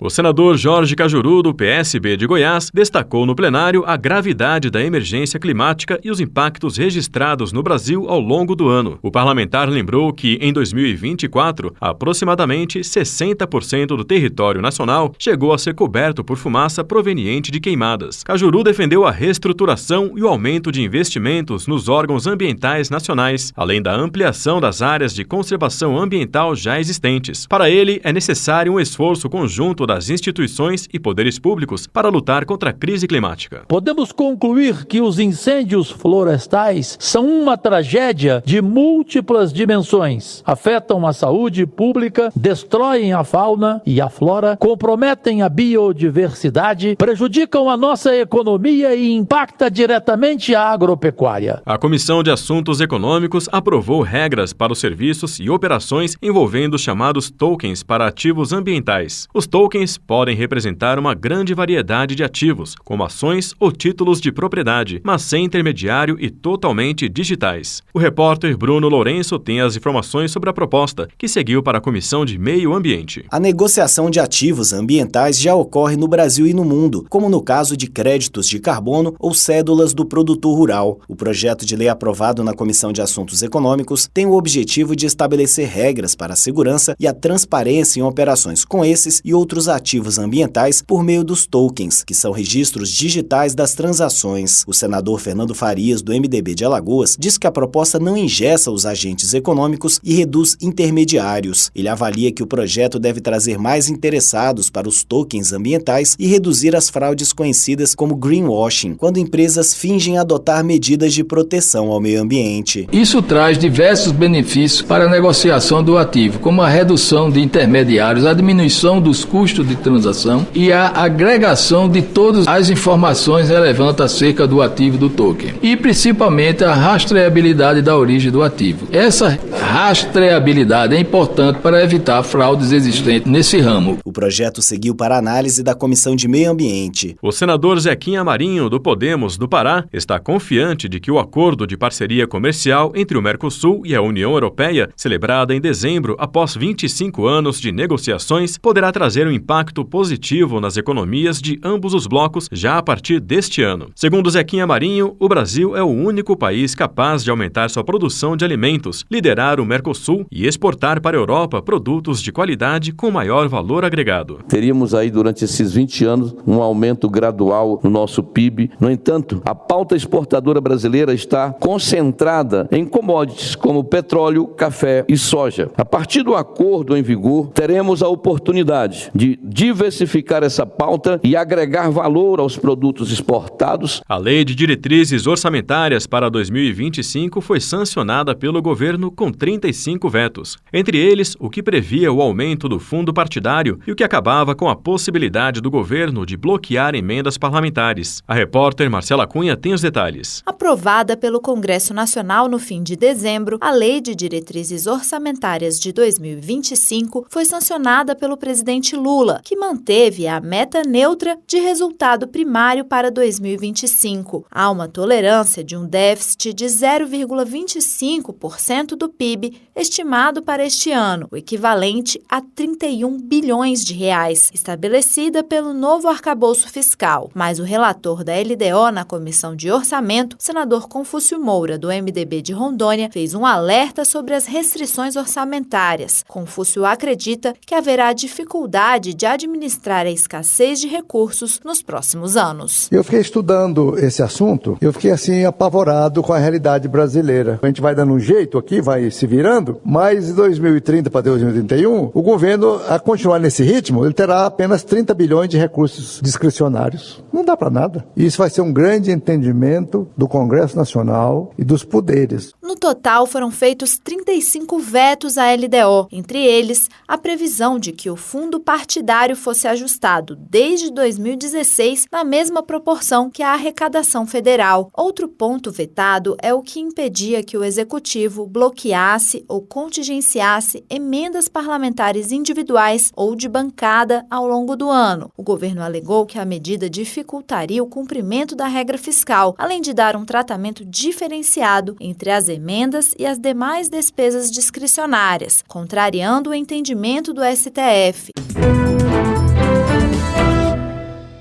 O senador Jorge Cajuru, do PSB de Goiás, destacou no plenário a gravidade da emergência climática e os impactos registrados no Brasil ao longo do ano. O parlamentar lembrou que, em 2024, aproximadamente 60% do território nacional chegou a ser coberto por fumaça proveniente de queimadas. Cajuru defendeu a reestruturação e o aumento de investimentos nos órgãos ambientais nacionais, além da ampliação das áreas de conservação ambiental já existentes. Para ele, é necessário um esforço conjunto das instituições e poderes públicos para lutar contra a crise climática. Podemos concluir que os incêndios florestais são uma tragédia de múltiplas dimensões. Afetam a saúde pública, destroem a fauna e a flora, comprometem a biodiversidade, prejudicam a nossa economia e impactam diretamente a agropecuária. A Comissão de Assuntos Econômicos aprovou regras para os serviços e operações envolvendo os chamados tokens para ativos ambientais. Os tokens podem representar uma grande variedade de ativos, como ações ou títulos de propriedade, mas sem intermediário e totalmente digitais. O repórter Bruno Lourenço tem as informações sobre a proposta, que seguiu para a Comissão de Meio Ambiente. A negociação de ativos ambientais já ocorre no Brasil e no mundo, como no caso de créditos de carbono ou cédulas do produtor rural. O projeto de lei aprovado na Comissão de Assuntos Econômicos tem o objetivo de estabelecer regras para a segurança e a transparência em operações com esses e outros ativos ambientais por meio dos tokens, que são registros digitais das transações. O senador Fernando Farias, do MDB de Alagoas, diz que a proposta não engessa os agentes econômicos e reduz intermediários. Ele avalia que o projeto deve trazer mais interessados para os tokens ambientais e reduzir as fraudes conhecidas como greenwashing, quando empresas fingem adotar medidas de proteção ao meio ambiente. Isso traz diversos benefícios para a negociação do ativo, como a redução de intermediários, a diminuição dos custos de transação e a agregação de todas as informações relevantes acerca do ativo do token e principalmente a rastreabilidade da origem do ativo. Essa rastreabilidade é importante para evitar fraudes existentes nesse ramo. O projeto seguiu para análise da Comissão de Meio Ambiente. O senador Zequinha Marinho, do Podemos do Pará, está confiante de que o acordo de parceria comercial entre o Mercosul e a União Europeia, celebrado em dezembro após 25 anos de negociações, poderá trazer um impacto positivo nas economias de ambos os blocos já a partir deste ano. Segundo Zequinha Marinho, o Brasil é o único país capaz de aumentar sua produção de alimentos, liderar o Mercosul e exportar para a Europa produtos de qualidade com maior valor agregado. Teríamos aí durante esses 20 anos um aumento gradual no nosso PIB. No entanto, a pauta exportadora brasileira está concentrada em commodities como petróleo, café e soja. A partir do acordo em vigor, teremos a oportunidade de de diversificar essa pauta e agregar valor aos produtos exportados. A Lei de Diretrizes Orçamentárias para 2025 foi sancionada pelo governo com 35 vetos. Entre eles, o que previa o aumento do fundo partidário e o que acabava com a possibilidade do governo de bloquear emendas parlamentares. A repórter Marcela Cunha tem os detalhes. Aprovada pelo Congresso Nacional no fim de dezembro, a Lei de Diretrizes Orçamentárias de 2025 foi sancionada pelo presidente Lula, que manteve a meta neutra de resultado primário para 2025. Há uma tolerância de um déficit de 0,25% do PIB estimado para este ano, o equivalente a 31 bilhões de reais, estabelecida pelo novo arcabouço fiscal. Mas o relator da LDO na Comissão de Orçamento, senador Confúcio Moura, do MDB de Rondônia, fez um alerta sobre as restrições orçamentárias. Confúcio acredita que haverá dificuldade de administrar a escassez de recursos nos próximos anos. Eu fiquei estudando esse assunto, eu fiquei assim apavorado com a realidade brasileira. A gente vai dando um jeito aqui, vai se virando, mas em 2030 para 2031, o governo, a continuar nesse ritmo, ele terá apenas 30 bilhões de recursos discricionários. Não dá para nada. Isso vai ser um grande entendimento do Congresso Nacional e dos poderes. No total, foram feitos 35 vetos à LDO, entre eles a previsão de que o fundo partidário fosse ajustado desde 2016 na mesma proporção que a arrecadação federal. Outro ponto vetado é o que impedia que o Executivo bloqueasse ou contingenciasse emendas parlamentares individuais ou de bancada ao longo do ano. O governo alegou que a medida dificultaria o cumprimento da regra fiscal, além de dar um tratamento diferenciado entre as emendas e as demais despesas discricionárias, contrariando o entendimento do STF.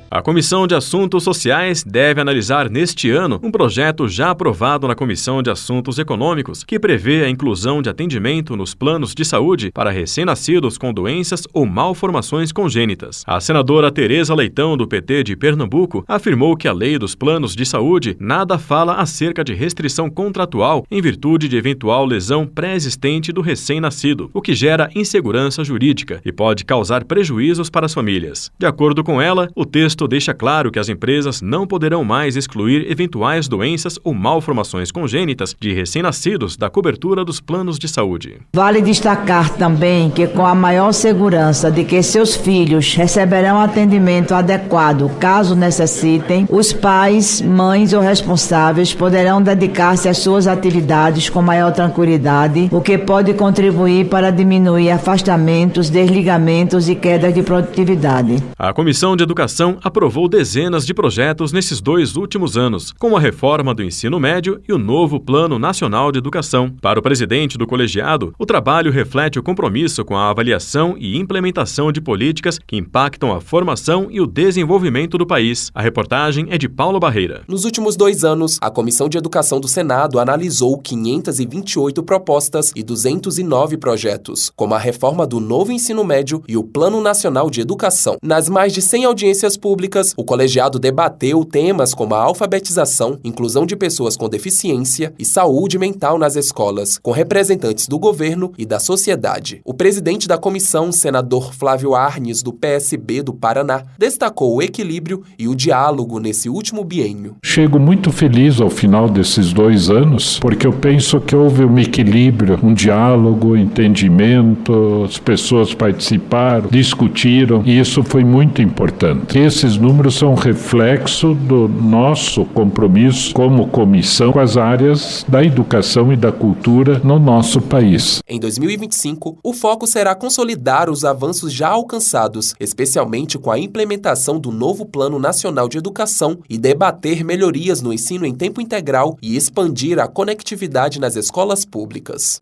A Comissão de Assuntos Sociais deve analisar neste ano um projeto já aprovado na Comissão de Assuntos Econômicos que prevê a inclusão de atendimento nos planos de saúde para recém-nascidos com doenças ou malformações congênitas. A senadora Tereza Leitão, do PT de Pernambuco, afirmou que a lei dos planos de saúde nada fala acerca de restrição contratual em virtude de eventual lesão pré-existente do recém-nascido, o que gera insegurança jurídica e pode causar prejuízos para as famílias. De acordo com ela, o texto deixa claro que as empresas não poderão mais excluir eventuais doenças ou malformações congênitas de recém-nascidos da cobertura dos planos de saúde. Vale destacar também que, com a maior segurança de que seus filhos receberão atendimento adequado caso necessitem, os pais, mães ou responsáveis poderão dedicar-se às suas atividades com maior tranquilidade, o que pode contribuir para diminuir afastamentos, desligamentos e quedas de produtividade. A Comissão de Educação aprovou dezenas de projetos nesses 2 últimos anos, como a reforma do ensino médio e o novo Plano Nacional de Educação. Para o presidente do colegiado, o trabalho reflete o compromisso com a avaliação e implementação de políticas que impactam a formação e o desenvolvimento do país. A reportagem é de Paulo Barreira. Nos últimos 2 anos, a Comissão de Educação do Senado analisou 528 propostas e 209 projetos, como a reforma do novo ensino médio e o Plano Nacional de Educação. Nas mais de 100 audiências públicas, o colegiado debateu temas como a alfabetização, inclusão de pessoas com deficiência e saúde mental nas escolas, com representantes do governo e da sociedade. O presidente da comissão, senador Flávio Arnes, do PSB do Paraná, destacou o equilíbrio e o diálogo nesse último biênio. Chego muito feliz ao final desses 2 anos, porque eu penso que houve um equilíbrio, um diálogo, entendimento, as pessoas participaram, discutiram, e isso foi muito importante. Esses números são reflexo do nosso compromisso como comissão com as áreas da educação e da cultura no nosso país. Em 2025, o foco será consolidar os avanços já alcançados, especialmente com a implementação do novo Plano Nacional de Educação e debater melhorias no ensino em tempo integral e expandir a conectividade nas escolas públicas.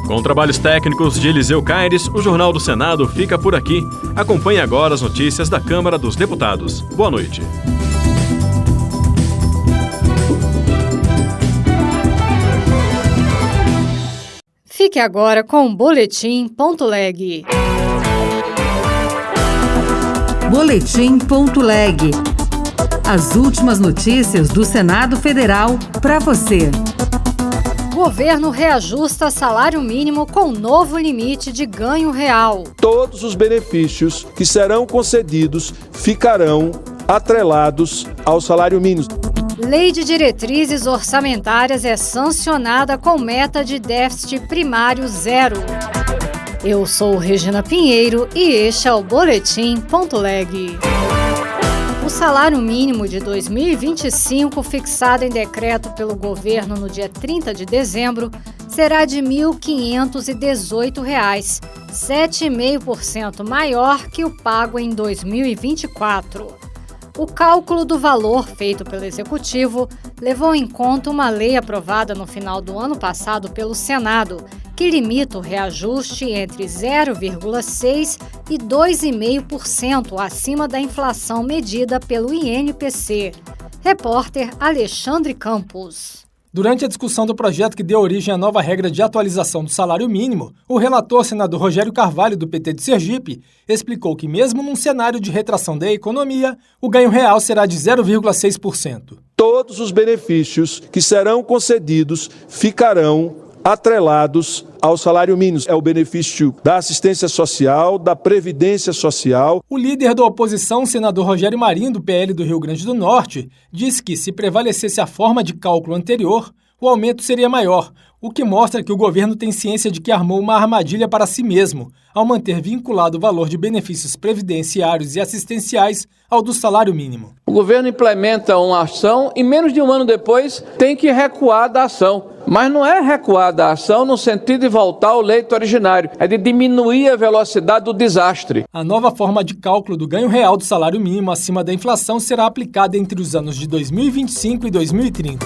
Com trabalhos técnicos de Eliseu Caires, o Jornal do Senado fica por aqui. Acompanhe agora as notícias da Câmara dos Deputados. Boa noite. Fique agora com o Boletim.leg. Boletim.leg. As últimas notícias do Senado Federal para você. Governo reajusta salário mínimo com novo limite de ganho real. Todos os benefícios que serão concedidos ficarão atrelados ao salário mínimo. Lei de diretrizes orçamentárias é sancionada com meta de déficit primário zero. Eu sou Regina Pinheiro e este é o Boletim.leg. O salário mínimo de 2025, fixado em decreto pelo governo no dia 30 de dezembro, será de R$ 1.518, 7,5% maior que o pago em 2024. O cálculo do valor feito pelo Executivo levou em conta uma lei aprovada no final do ano passado pelo Senado, que limita o reajuste entre 0,6% e 2,5% acima da inflação medida pelo INPC. Repórter Alexandre Campos. Durante a discussão do projeto que deu origem à nova regra de atualização do salário mínimo, o relator, senador Rogério Carvalho, do PT de Sergipe, explicou que mesmo num cenário de retração da economia, o ganho real será de 0,6%. Todos os benefícios que serão concedidos ficarão atrelados ao salário mínimo. É o benefício da assistência social, da previdência social. O líder da oposição, senador Rogério Marinho, do PL do Rio Grande do Norte, disse que, se prevalecesse a forma de cálculo anterior, o aumento seria maior, o que mostra que o governo tem ciência de que armou uma armadilha para si mesmo, ao manter vinculado o valor de benefícios previdenciários e assistenciais ao do salário mínimo. O governo implementa uma ação e menos de um ano depois tem que recuar da ação. Mas não é recuar da ação no sentido de voltar ao leito originário, é de diminuir a velocidade do desastre. A nova forma de cálculo do ganho real do salário mínimo acima da inflação será aplicada entre os anos de 2025 e 2030.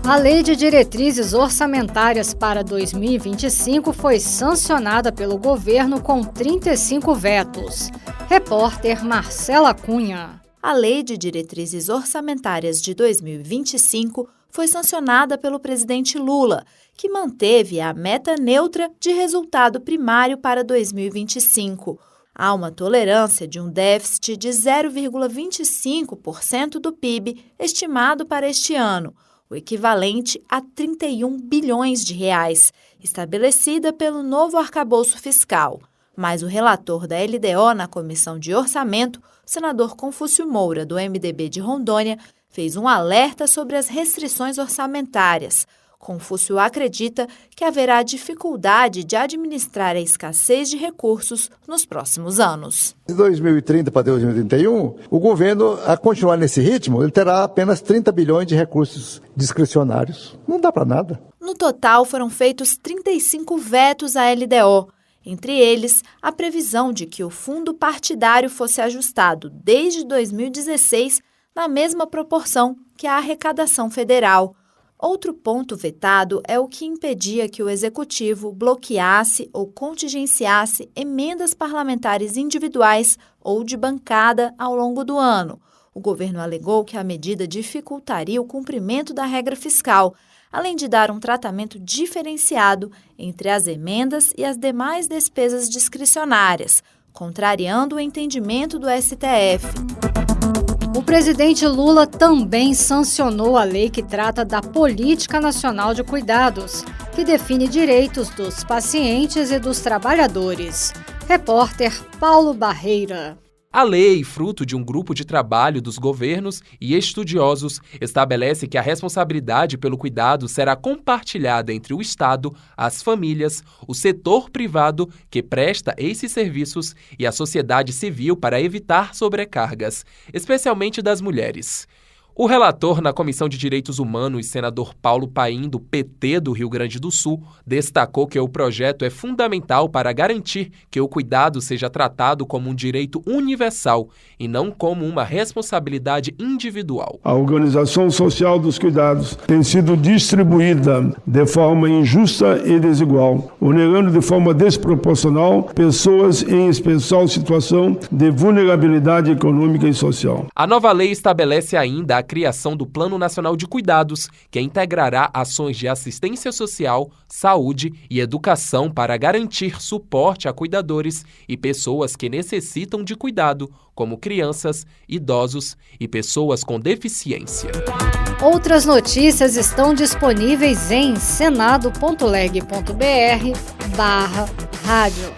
A Lei de Diretrizes Orçamentárias para 2025 foi sancionada pelo governo com 35 vetos. Repórter Marcela Cunha. A Lei de Diretrizes Orçamentárias de 2025 foi sancionada pelo presidente Lula, que manteve a meta neutra de resultado primário para 2025. Há uma tolerância de um déficit de 0,25% do PIB estimado para este ano, o equivalente a 31 bilhões de reais, estabelecida pelo novo arcabouço fiscal. Mas o relator da LDO na Comissão de Orçamento, o senador Confúcio Moura, do MDB de Rondônia, fez um alerta sobre as restrições orçamentárias. Confúcio acredita que haverá dificuldade de administrar a escassez de recursos nos próximos anos. De 2030 para 2031, o governo, a continuar nesse ritmo, ele terá apenas 30 bilhões de recursos discricionários. Não dá para nada. No total, foram feitos 35 vetos à LDO. Entre eles, a previsão de que o fundo partidário fosse ajustado desde 2016 na mesma proporção que a arrecadação federal. Outro ponto vetado é o que impedia que o Executivo bloqueasse ou contingenciasse emendas parlamentares individuais ou de bancada ao longo do ano. O governo alegou que a medida dificultaria o cumprimento da regra fiscal, além de dar um tratamento diferenciado entre as emendas e as demais despesas discricionárias, contrariando o entendimento do STF. O presidente Lula também sancionou a lei que trata da Política Nacional de Cuidados, que define direitos dos pacientes e dos trabalhadores. Repórter Paulo Barreira. A lei, fruto de um grupo de trabalho dos governos e estudiosos, estabelece que a responsabilidade pelo cuidado será compartilhada entre o Estado, as famílias, o setor privado que presta esses serviços e a sociedade civil para evitar sobrecargas, especialmente das mulheres. O relator na Comissão de Direitos Humanos, senador Paulo Paim, do PT do Rio Grande do Sul, destacou que o projeto é fundamental para garantir que o cuidado seja tratado como um direito universal e não como uma responsabilidade individual. A organização social dos cuidados tem sido distribuída de forma injusta e desigual, onegando de forma desproporcional pessoas em especial situação de vulnerabilidade econômica e social. A nova lei estabelece ainda a criação do Plano Nacional de Cuidados, que integrará ações de assistência social, saúde e educação para garantir suporte a cuidadores e pessoas que necessitam de cuidado, como crianças, idosos e pessoas com deficiência. Outras notícias estão disponíveis em senado.leg.br/rádio.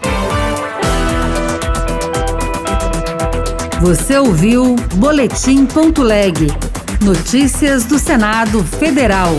Você ouviu Boletim.leg. Notícias do Senado Federal.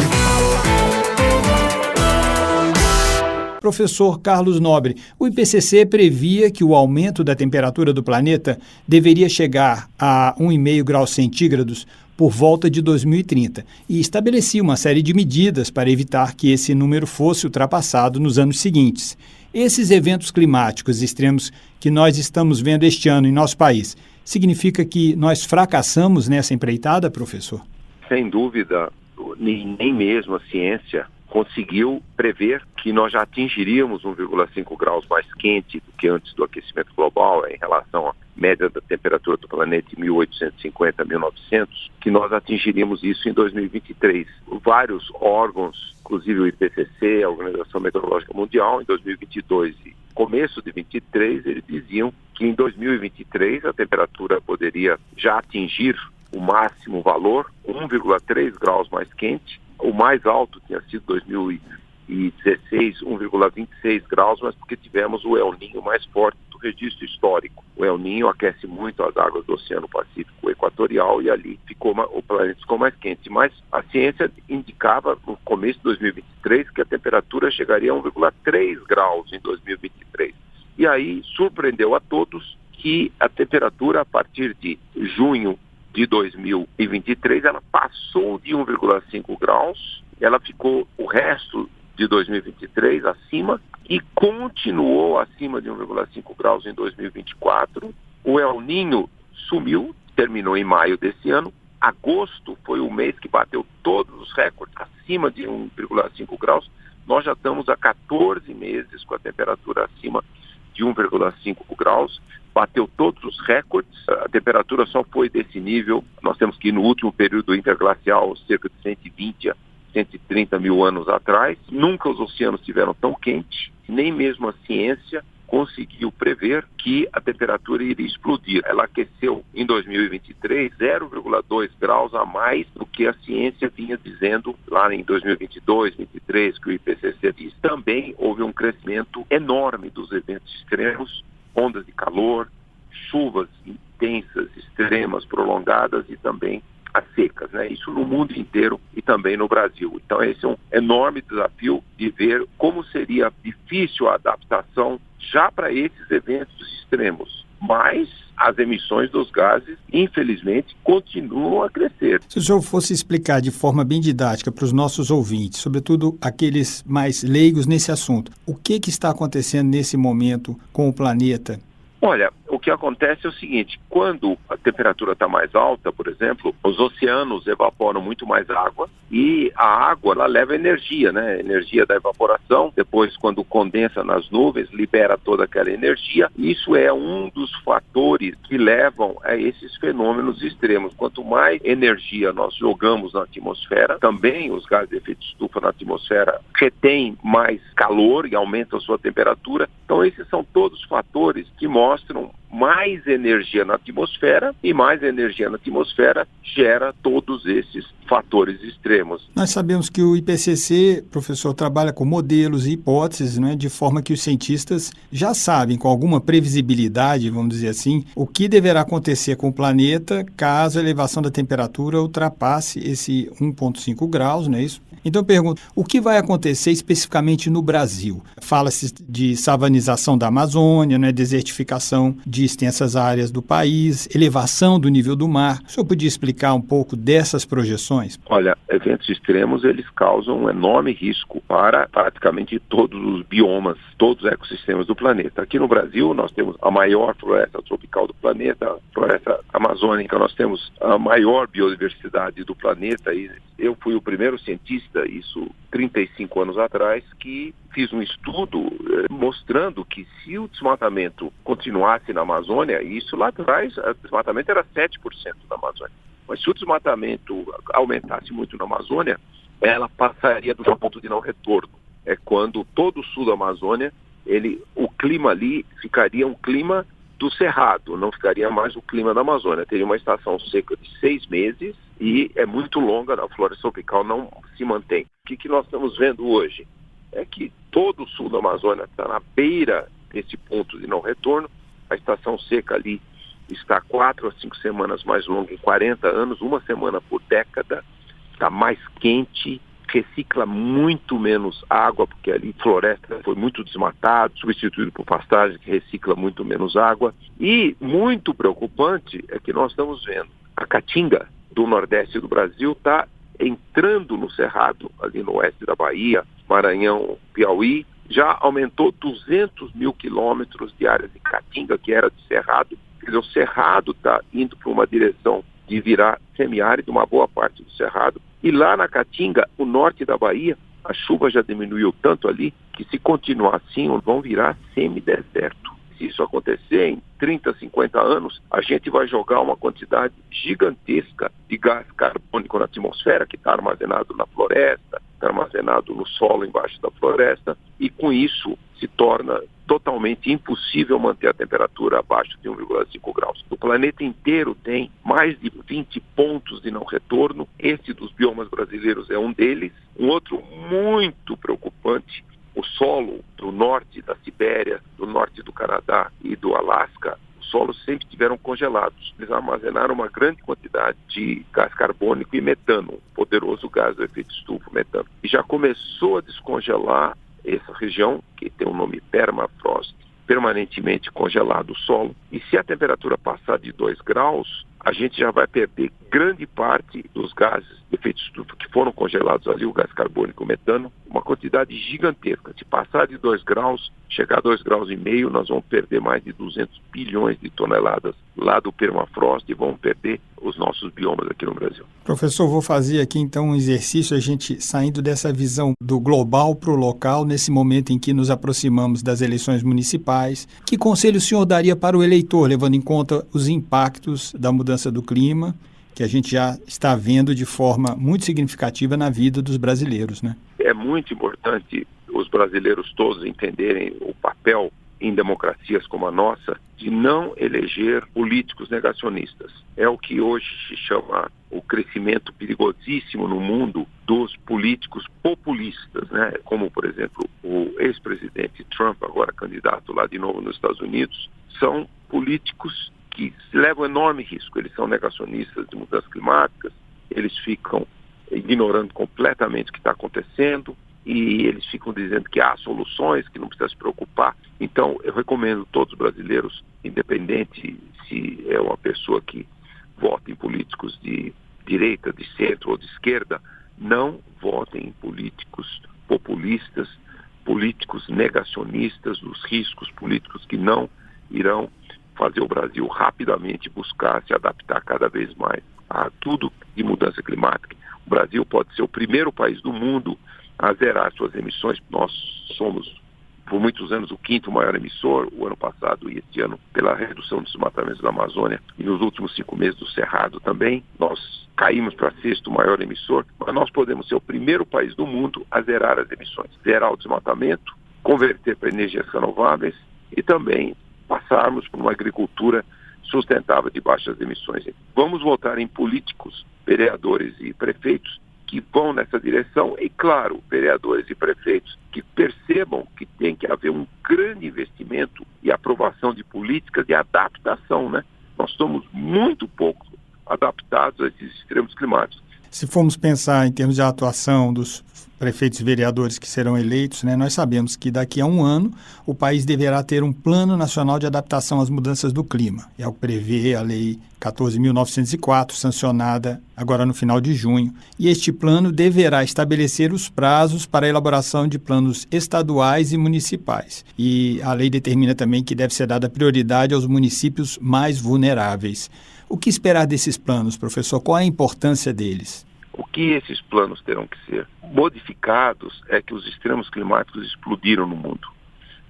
Professor Carlos Nobre, o IPCC previa que o aumento da temperatura do planeta deveria chegar a 1,5 graus centígrados por volta de 2030 e estabelecia uma série de medidas para evitar que esse número fosse ultrapassado nos anos seguintes. Esses eventos climáticos extremos que nós estamos vendo este ano em nosso país, significa que nós fracassamos nessa empreitada, professor? Sem dúvida, nem mesmo a ciência conseguiu prever que nós já atingiríamos 1,5 graus mais quente do que antes do aquecimento global, em relação à média da temperatura do planeta em 1850 a 1900, que nós atingiríamos isso em 2023. Vários órgãos, inclusive o IPCC, a Organização Meteorológica Mundial, em 2022 e começo de 2023, eles diziam que em 2023 a temperatura poderia já atingir o máximo valor, 1,3 graus mais quente. O mais alto tinha sido 2016, 1,26 graus, mas porque tivemos o El Niño mais forte do registro histórico. O El Niño aquece muito as águas do Oceano Pacífico Equatorial e ali o planeta ficou mais quente. Mas a ciência indicava no começo de 2023 que a temperatura chegaria a 1,3 graus em 2023. E aí surpreendeu a todos que a temperatura a partir de junho de 2023, ela passou de 1,5 graus, ela ficou o resto de 2023 acima e continuou acima de 1,5 graus em 2024. O El Niño sumiu, terminou em maio desse ano. Agosto foi o mês que bateu todos os recordes, acima de 1,5 graus. Nós já estamos há 14 meses com a temperatura acima de 1,5 graus. Bateu todos os recordes, a temperatura só foi desse nível, nós temos que ir no último período interglacial, cerca de 120 a 130 mil anos atrás. Nunca os oceanos estiveram tão quentes, nem mesmo a ciência conseguiu prever que a temperatura iria explodir. Ela aqueceu em 2023 0,2 graus a mais do que a ciência vinha dizendo lá em 2022, 2023, que o IPCC diz. Também houve um crescimento enorme dos eventos extremos, ondas de calor, chuvas intensas, extremas, prolongadas e também as secas, né? Isso no mundo inteiro e também no Brasil. Então esse é um enorme desafio de ver como seria difícil a adaptação já para esses eventos extremos. Mas as emissões dos gases, infelizmente, continuam a crescer. Se o senhor fosse explicar de forma bem didática para os nossos ouvintes, sobretudo aqueles mais leigos nesse assunto, o que está acontecendo nesse momento com o planeta? Olha, o que acontece é o seguinte, quando a temperatura está mais alta, por exemplo, os oceanos evaporam muito mais água e a água ela leva energia, né? Energia da evaporação, depois quando condensa nas nuvens, libera toda aquela energia. Isso é um dos fatores que levam a esses fenômenos extremos. Quanto mais energia nós jogamos na atmosfera, também os gases de efeito estufa na atmosfera retêm mais calor e aumentam a sua temperatura. Então esses são todos fatores que mostram mais energia na atmosfera e mais energia na atmosfera gera todos esses fatores extremos. Nós sabemos que o IPCC, professor, trabalha com modelos e hipóteses, né, de forma que os cientistas já sabem com alguma previsibilidade, vamos dizer assim, o que deverá acontecer com o planeta caso a elevação da temperatura ultrapasse esse 1,5 graus, não é isso? Então eu pergunto, o que vai acontecer especificamente no Brasil? Fala-se de savanização da Amazônia, né, desertificação de extensas áreas do país, elevação do nível do mar. O senhor podia explicar um pouco dessas projeções? Olha, eventos extremos, eles causam um enorme risco para praticamente todos os biomas, todos os ecossistemas do planeta. Aqui no Brasil, nós temos a maior floresta tropical do planeta, a floresta amazônica, nós temos a maior biodiversidade do planeta e eu fui o primeiro cientista, isso 35 anos atrás, que fiz um estudo mostrando que se o desmatamento continuasse na Amazônia, e isso lá atrás, o desmatamento era 7% da Amazônia, mas se o desmatamento aumentasse muito na Amazônia, ela passaria do ponto de não retorno. É quando todo o sul da Amazônia, o clima ali ficaria um clima do Cerrado, não ficaria mais o clima da Amazônia. Teria uma estação seca de 6 meses e é muito longa, a floresta tropical não se mantém. O que nós estamos vendo hoje é que todo o sul da Amazônia está na beira desse ponto de não retorno. A estação seca ali está 4 a 5 semanas mais longa em 40 anos, 1 semana por década, está mais quente, recicla muito menos água, porque ali floresta foi muito desmatado, substituído por pastagem, que recicla muito menos água. E muito preocupante é que nós estamos vendo a caatinga do nordeste do Brasil está entrando no Cerrado, ali no oeste da Bahia, Maranhão, Piauí, já aumentou 200 mil quilômetros de área de caatinga, que era de Cerrado. Quer dizer, o Cerrado está indo para uma direção de virar semiárido, uma boa parte do Cerrado. E lá na Caatinga, o norte da Bahia, a chuva já diminuiu tanto ali, que se continuar assim, vão virar semideserto. Se isso acontecer em 30, 50 anos, a gente vai jogar uma quantidade gigantesca de gás carbônico na atmosfera, que está armazenado na floresta, está armazenado no solo embaixo da floresta, e com isso se torna totalmente impossível manter a temperatura abaixo de 1,5 graus. O planeta inteiro tem mais de 20 pontos de não retorno. Esse dos biomas brasileiros é um deles. Um outro muito preocupante, o solo do norte da Sibéria, do norte do Canadá e do Alasca, os solos sempre estiveram congelados. Eles armazenaram uma grande quantidade de gás carbônico e metano, um poderoso gás do efeito estufa, metano. E já começou a descongelar essa região, que tem o nome permafrost, permanentemente congelado o solo. E se a temperatura passar de 2 graus, a gente já vai perder grande parte dos gases de efeito estufa que foram congelados ali, o gás carbônico, o metano, uma quantidade gigantesca. Se passar de 2 graus, chegar a 2,5 graus, nós vamos perder mais de 200 bilhões de toneladas lá do permafrost e vamos perder os nossos biomas aqui no Brasil. Professor, vou fazer aqui então um exercício, a gente saindo dessa visão do global para o local, nesse momento em que nos aproximamos das eleições municipais. Que conselho o senhor daria para o eleitor, levando em conta os impactos da mudança do clima, que a gente já está vendo de forma muito significativa na vida dos brasileiros, né? É muito importante os brasileiros todos entenderem o papel em democracias como a nossa de não eleger políticos negacionistas. É o que hoje se chama o crescimento perigosíssimo no mundo dos políticos populistas, né? Como, por exemplo, o ex-presidente Trump, agora candidato lá de novo nos Estados Unidos, são políticos que levam enorme risco. Eles são negacionistas de mudanças climáticas, eles ficam ignorando completamente o que está acontecendo e eles ficam dizendo que há soluções, que não precisa se preocupar. Então, eu recomendo a todos os brasileiros, independente se é uma pessoa que vota em políticos de direita, de centro ou de esquerda, não votem em políticos populistas, políticos negacionistas dos riscos, políticos que não irão fazer o Brasil rapidamente buscar se adaptar cada vez mais a tudo de mudança climática. O Brasil pode ser o primeiro país do mundo a zerar suas emissões. Nós somos, por muitos anos, o 5º maior emissor, o ano passado e este ano, pela redução dos desmatamentos da Amazônia, e nos últimos 5 meses do Cerrado também. Nós caímos para 6º maior emissor, mas nós podemos ser o primeiro país do mundo a zerar as emissões, zerar o desmatamento, converter para energias renováveis e também passarmos por uma agricultura sustentável de baixas emissões. Vamos votar em políticos, vereadores e prefeitos que vão nessa direção e, claro, vereadores e prefeitos que percebam que tem que haver um grande investimento e aprovação de políticas de adaptação, né? Nós estamos muito pouco adaptados a esses extremos climáticos. Se formos pensar em termos de atuação dos prefeitos e vereadores que serão eleitos, né, nós sabemos que daqui a um ano o país deverá ter um Plano Nacional de Adaptação às Mudanças do Clima. É o que prevê a Lei 14.904, sancionada agora no final de junho. E este plano deverá estabelecer os prazos para a elaboração de planos estaduais e municipais. E a lei determina também que deve ser dada prioridade aos municípios mais vulneráveis. O que esperar desses planos, professor? Qual é a importância deles? O que esses planos terão que ser modificados é que os extremos climáticos explodiram no mundo.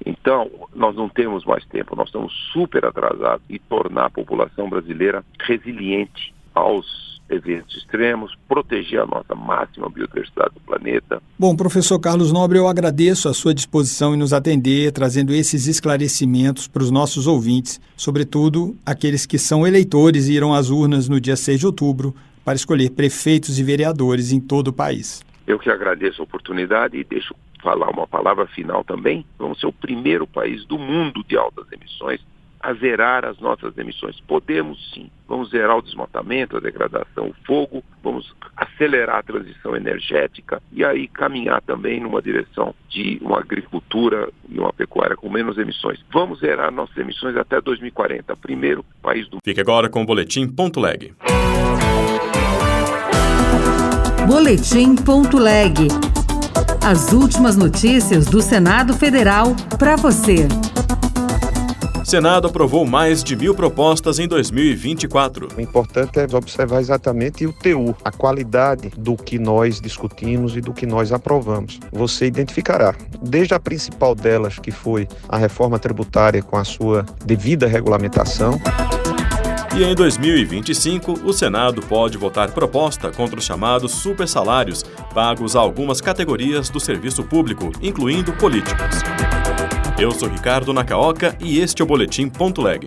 Então, nós não temos mais tempo, nós estamos super atrasados em tornar a população brasileira resiliente aos eventos extremos, proteger a nossa máxima biodiversidade do planeta. Bom, professor Carlos Nobre, eu agradeço a sua disposição em nos atender, trazendo esses esclarecimentos para os nossos ouvintes, sobretudo aqueles que são eleitores e irão às urnas no dia 6 de outubro, para escolher prefeitos e vereadores em todo o país. Eu que agradeço a oportunidade e deixo falar uma palavra final também. Vamos ser o primeiro país do mundo de altas emissões a zerar as nossas emissões. Podemos sim. Vamos zerar o desmatamento, a degradação, o fogo, vamos acelerar a transição energética e aí caminhar também numa direção de uma agricultura e uma pecuária com menos emissões. Vamos zerar nossas emissões até 2040. Primeiro país do mundo. Fique agora com o Boletim.leg. Boletim.leg. As últimas notícias do Senado Federal para você. Senado aprovou mais de 1.000 propostas em 2024. O importante é observar exatamente o teor, a qualidade do que nós discutimos e do que nós aprovamos. Você identificará, desde a principal delas, que foi a reforma tributária com a sua devida regulamentação. E em 2025, o Senado pode votar proposta contra os chamados supersalários pagos a algumas categorias do serviço público, incluindo políticos. Eu sou Ricardo Nakaoka e este é o Boletim.leg.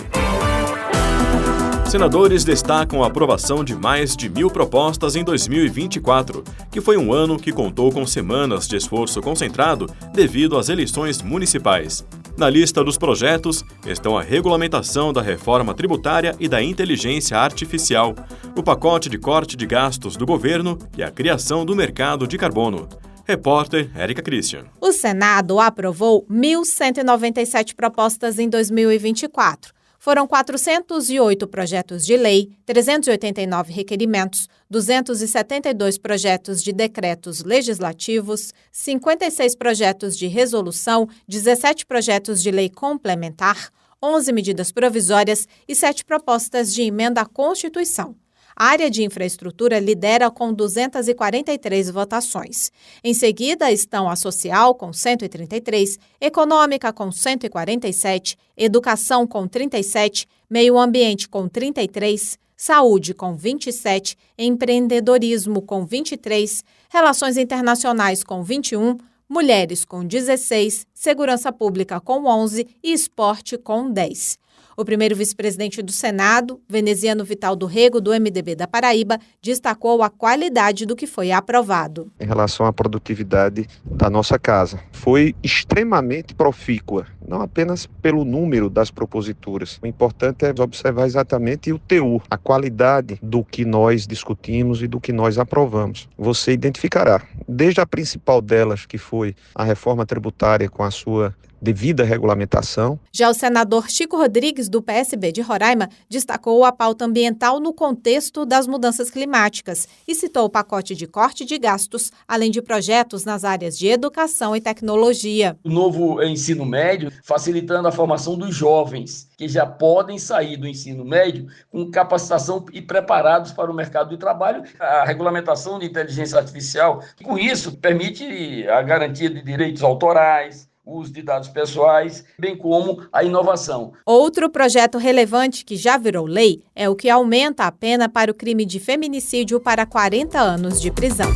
Senadores destacam a aprovação de mais de 1.000 propostas em 2024, que foi um ano que contou com semanas de esforço concentrado devido às eleições municipais. Na lista dos projetos estão a regulamentação da reforma tributária e da inteligência artificial, o pacote de corte de gastos do governo e a criação do mercado de carbono. Repórter Érica Christian. O Senado aprovou 1.197 propostas em 2024. Foram 408 projetos de lei, 389 requerimentos, 272 projetos de decretos legislativos, 56 projetos de resolução, 17 projetos de lei complementar, 11 medidas provisórias e 7 propostas de emenda à Constituição. A área de infraestrutura lidera com 243 votações. Em seguida estão a social, com 133, econômica, com 147, educação, com 37, meio ambiente, com 33, saúde, com 27, empreendedorismo, com 23, relações internacionais, com 21, mulheres, com 16, segurança pública, com 11 e esporte, com 10. O primeiro vice-presidente do Senado, Veneziano Vital do Rego, do MDB da Paraíba, destacou a qualidade do que foi aprovado. Em relação à produtividade da nossa casa, foi extremamente profícua, não apenas pelo número das proposituras. O importante é observar exatamente o teor, a qualidade do que nós discutimos e do que nós aprovamos. Você identificará, desde a principal delas, que foi a reforma tributária com a sua devida regulamentação. Já o senador Chico Rodrigues, do PSB de Roraima, destacou a pauta ambiental no contexto das mudanças climáticas e citou o pacote de corte de gastos, além de projetos nas áreas de educação e tecnologia. O novo ensino médio, facilitando a formação dos jovens, que já podem sair do ensino médio com capacitação e preparados para o mercado de trabalho. A regulamentação de inteligência artificial, que com isso permite a garantia de direitos autorais, uso de dados pessoais, bem como a inovação. Outro projeto relevante que já virou lei é o que aumenta a pena para o crime de feminicídio para 40 anos de prisão.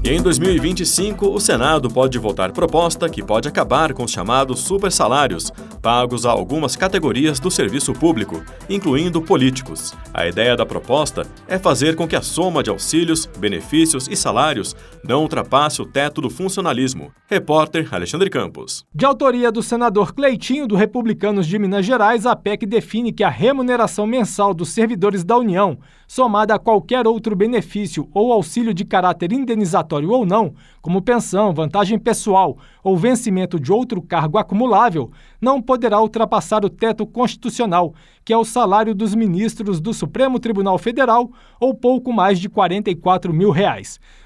E em 2025, o Senado pode votar proposta que pode acabar com os chamados supersalários, pagos a algumas categorias do serviço público, incluindo políticos. A ideia da proposta é fazer com que a soma de auxílios, benefícios e salários não ultrapasse o teto do funcionalismo. Repórter Alexandre Campos. De autoria do senador Cleitinho, do Republicanos de Minas Gerais, a PEC define que a remuneração mensal dos servidores da União, somada a qualquer outro benefício ou auxílio de caráter indenizatório ou não, como pensão, vantagem pessoal ou vencimento de outro cargo acumulável, não poderá ultrapassar o teto constitucional, que é o salário dos ministros do Supremo Tribunal Federal, ou pouco mais de R$ 44 mil.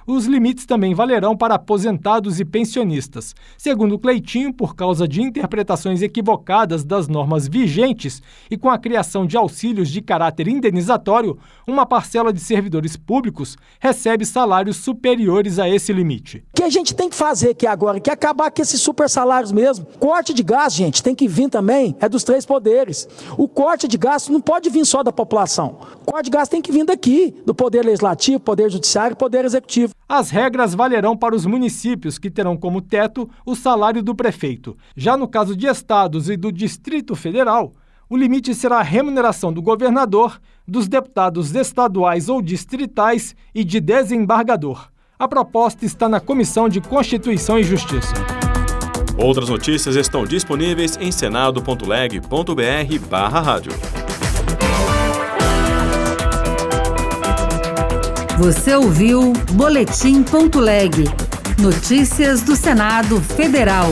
Os limites também valerão para aposentados e pensionistas. Segundo Cleitinho, por causa de interpretações equivocadas das normas vigentes e com a criação de auxílios de caráter indenizatório, uma parcela de servidores públicos recebe salários superiores a esse limite. O que a gente tem que fazer aqui agora, que é acabar com esses super salários mesmo. Corte de gasto, gente, tem que vir também, é dos 3 poderes. O corte de gasto não pode vir só da população. O corte de gasto tem que vir daqui, do Poder Legislativo, Poder Judiciário e Poder Executivo. As regras valerão para os municípios, que terão como teto o salário do prefeito. Já no caso de estados e do Distrito Federal, O limite será a remuneração do governador, dos deputados estaduais ou distritais e de desembargador. A proposta está na Comissão de Constituição e Justiça. Outras notícias estão disponíveis em senado.leg.br/rádio. Você ouviu Boletim.leg. Notícias do Senado Federal.